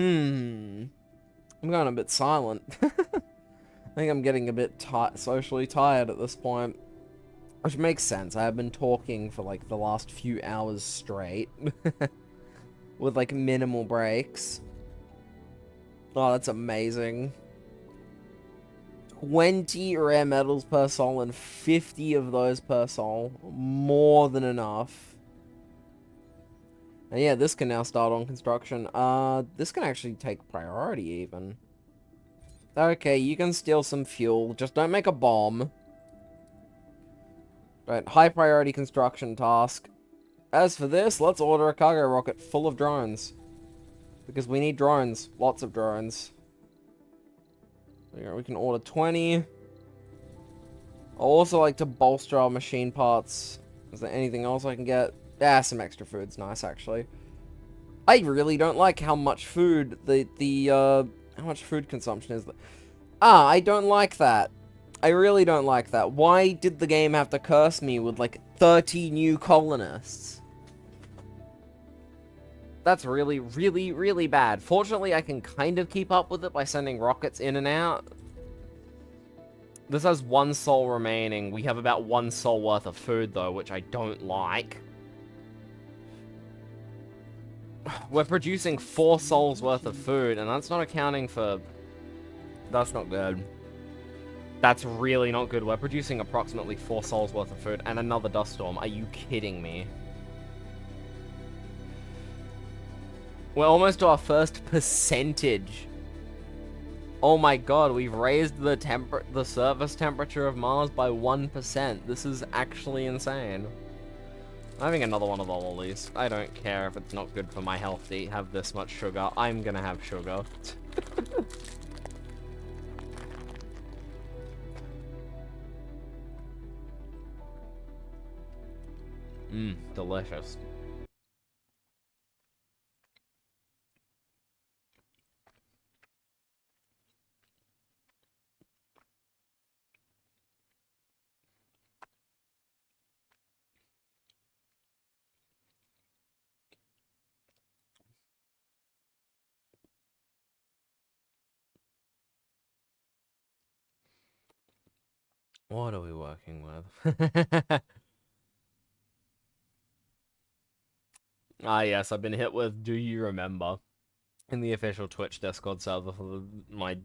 I'm going a bit silent. I think I'm getting a bit socially tired at this point. Which makes sense. I have been talking for like the last few hours straight. With like minimal breaks. Oh, that's amazing. 20 rare metals per sol and 50 of those per sol. More than enough. And yeah, this can now start on construction. This can actually take priority even. Okay, you can steal some fuel. Just don't make a bomb. Right, high priority construction task. As for this, let's order a cargo rocket full of drones. Because we need drones. Lots of drones. We can order 20. I'd also like to bolster our machine parts. Is there anything else I can get? Ah, some extra food's nice, actually. I really don't like how much food how much food consumption is. I don't like that. I really don't like that. Why did the game have to curse me with, like, 30 new colonists? That's really, really, really bad. Fortunately, I can kind of keep up with it by sending rockets in and out. This has 1 soul remaining. We have about 1 soul worth of food, though, which I don't like. We're producing 4 souls worth of food, and that's not accounting for... That's not good. That's really not good. We're producing approximately 4 souls worth of food, and another dust storm. Are you kidding me? We're almost to our first percentage. Oh my god, we've raised the surface temperature of Mars by 1%. This is actually insane. I'm having another one of the lollies. I don't care if it's not good for my health to have this much sugar. I'm gonna have sugar. Mmm, delicious. What are we working with? Ah, yes, I've been hit with "Do you remember?" in the official Twitch Discord server for my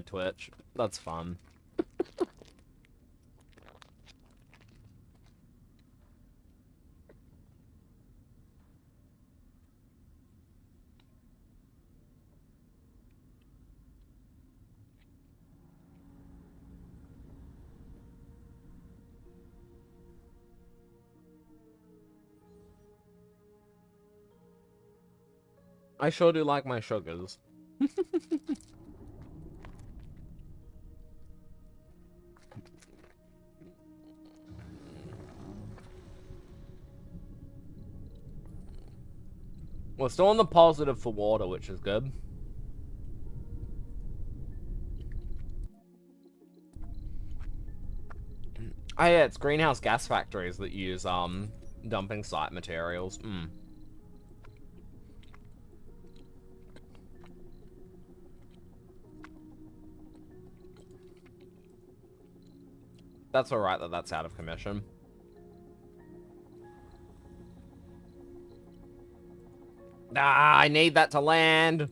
Twitch. That's fun. I sure do like my sugars. We're still on the positive for water, which is good. Oh yeah, it's greenhouse gas factories that use, dumping site materials. That's alright that that's out of commission. Ah, I need that to land!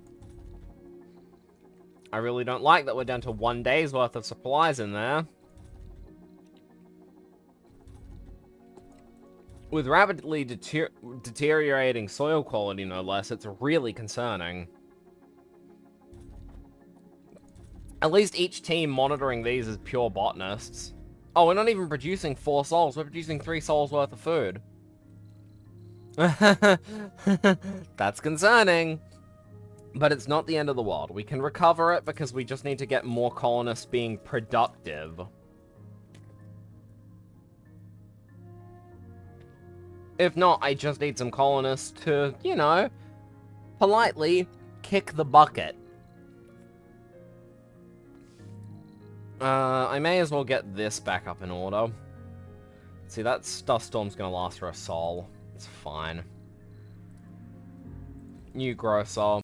I really don't like that we're down to 1 day's worth of supplies in there. With rapidly deteriorating soil quality, no less, it's really concerning. At least each team monitoring these is pure botanists. Oh, we're not even producing 4 souls, we're producing 3 souls worth of food. That's concerning. But it's not the end of the world. We can recover it because we just need to get more colonists being productive. If not, I just need some colonists to, you know, politely kick the bucket. I may as well get this back up in order. See, that dust storm's gonna last for a sol. It's fine. New grow sol.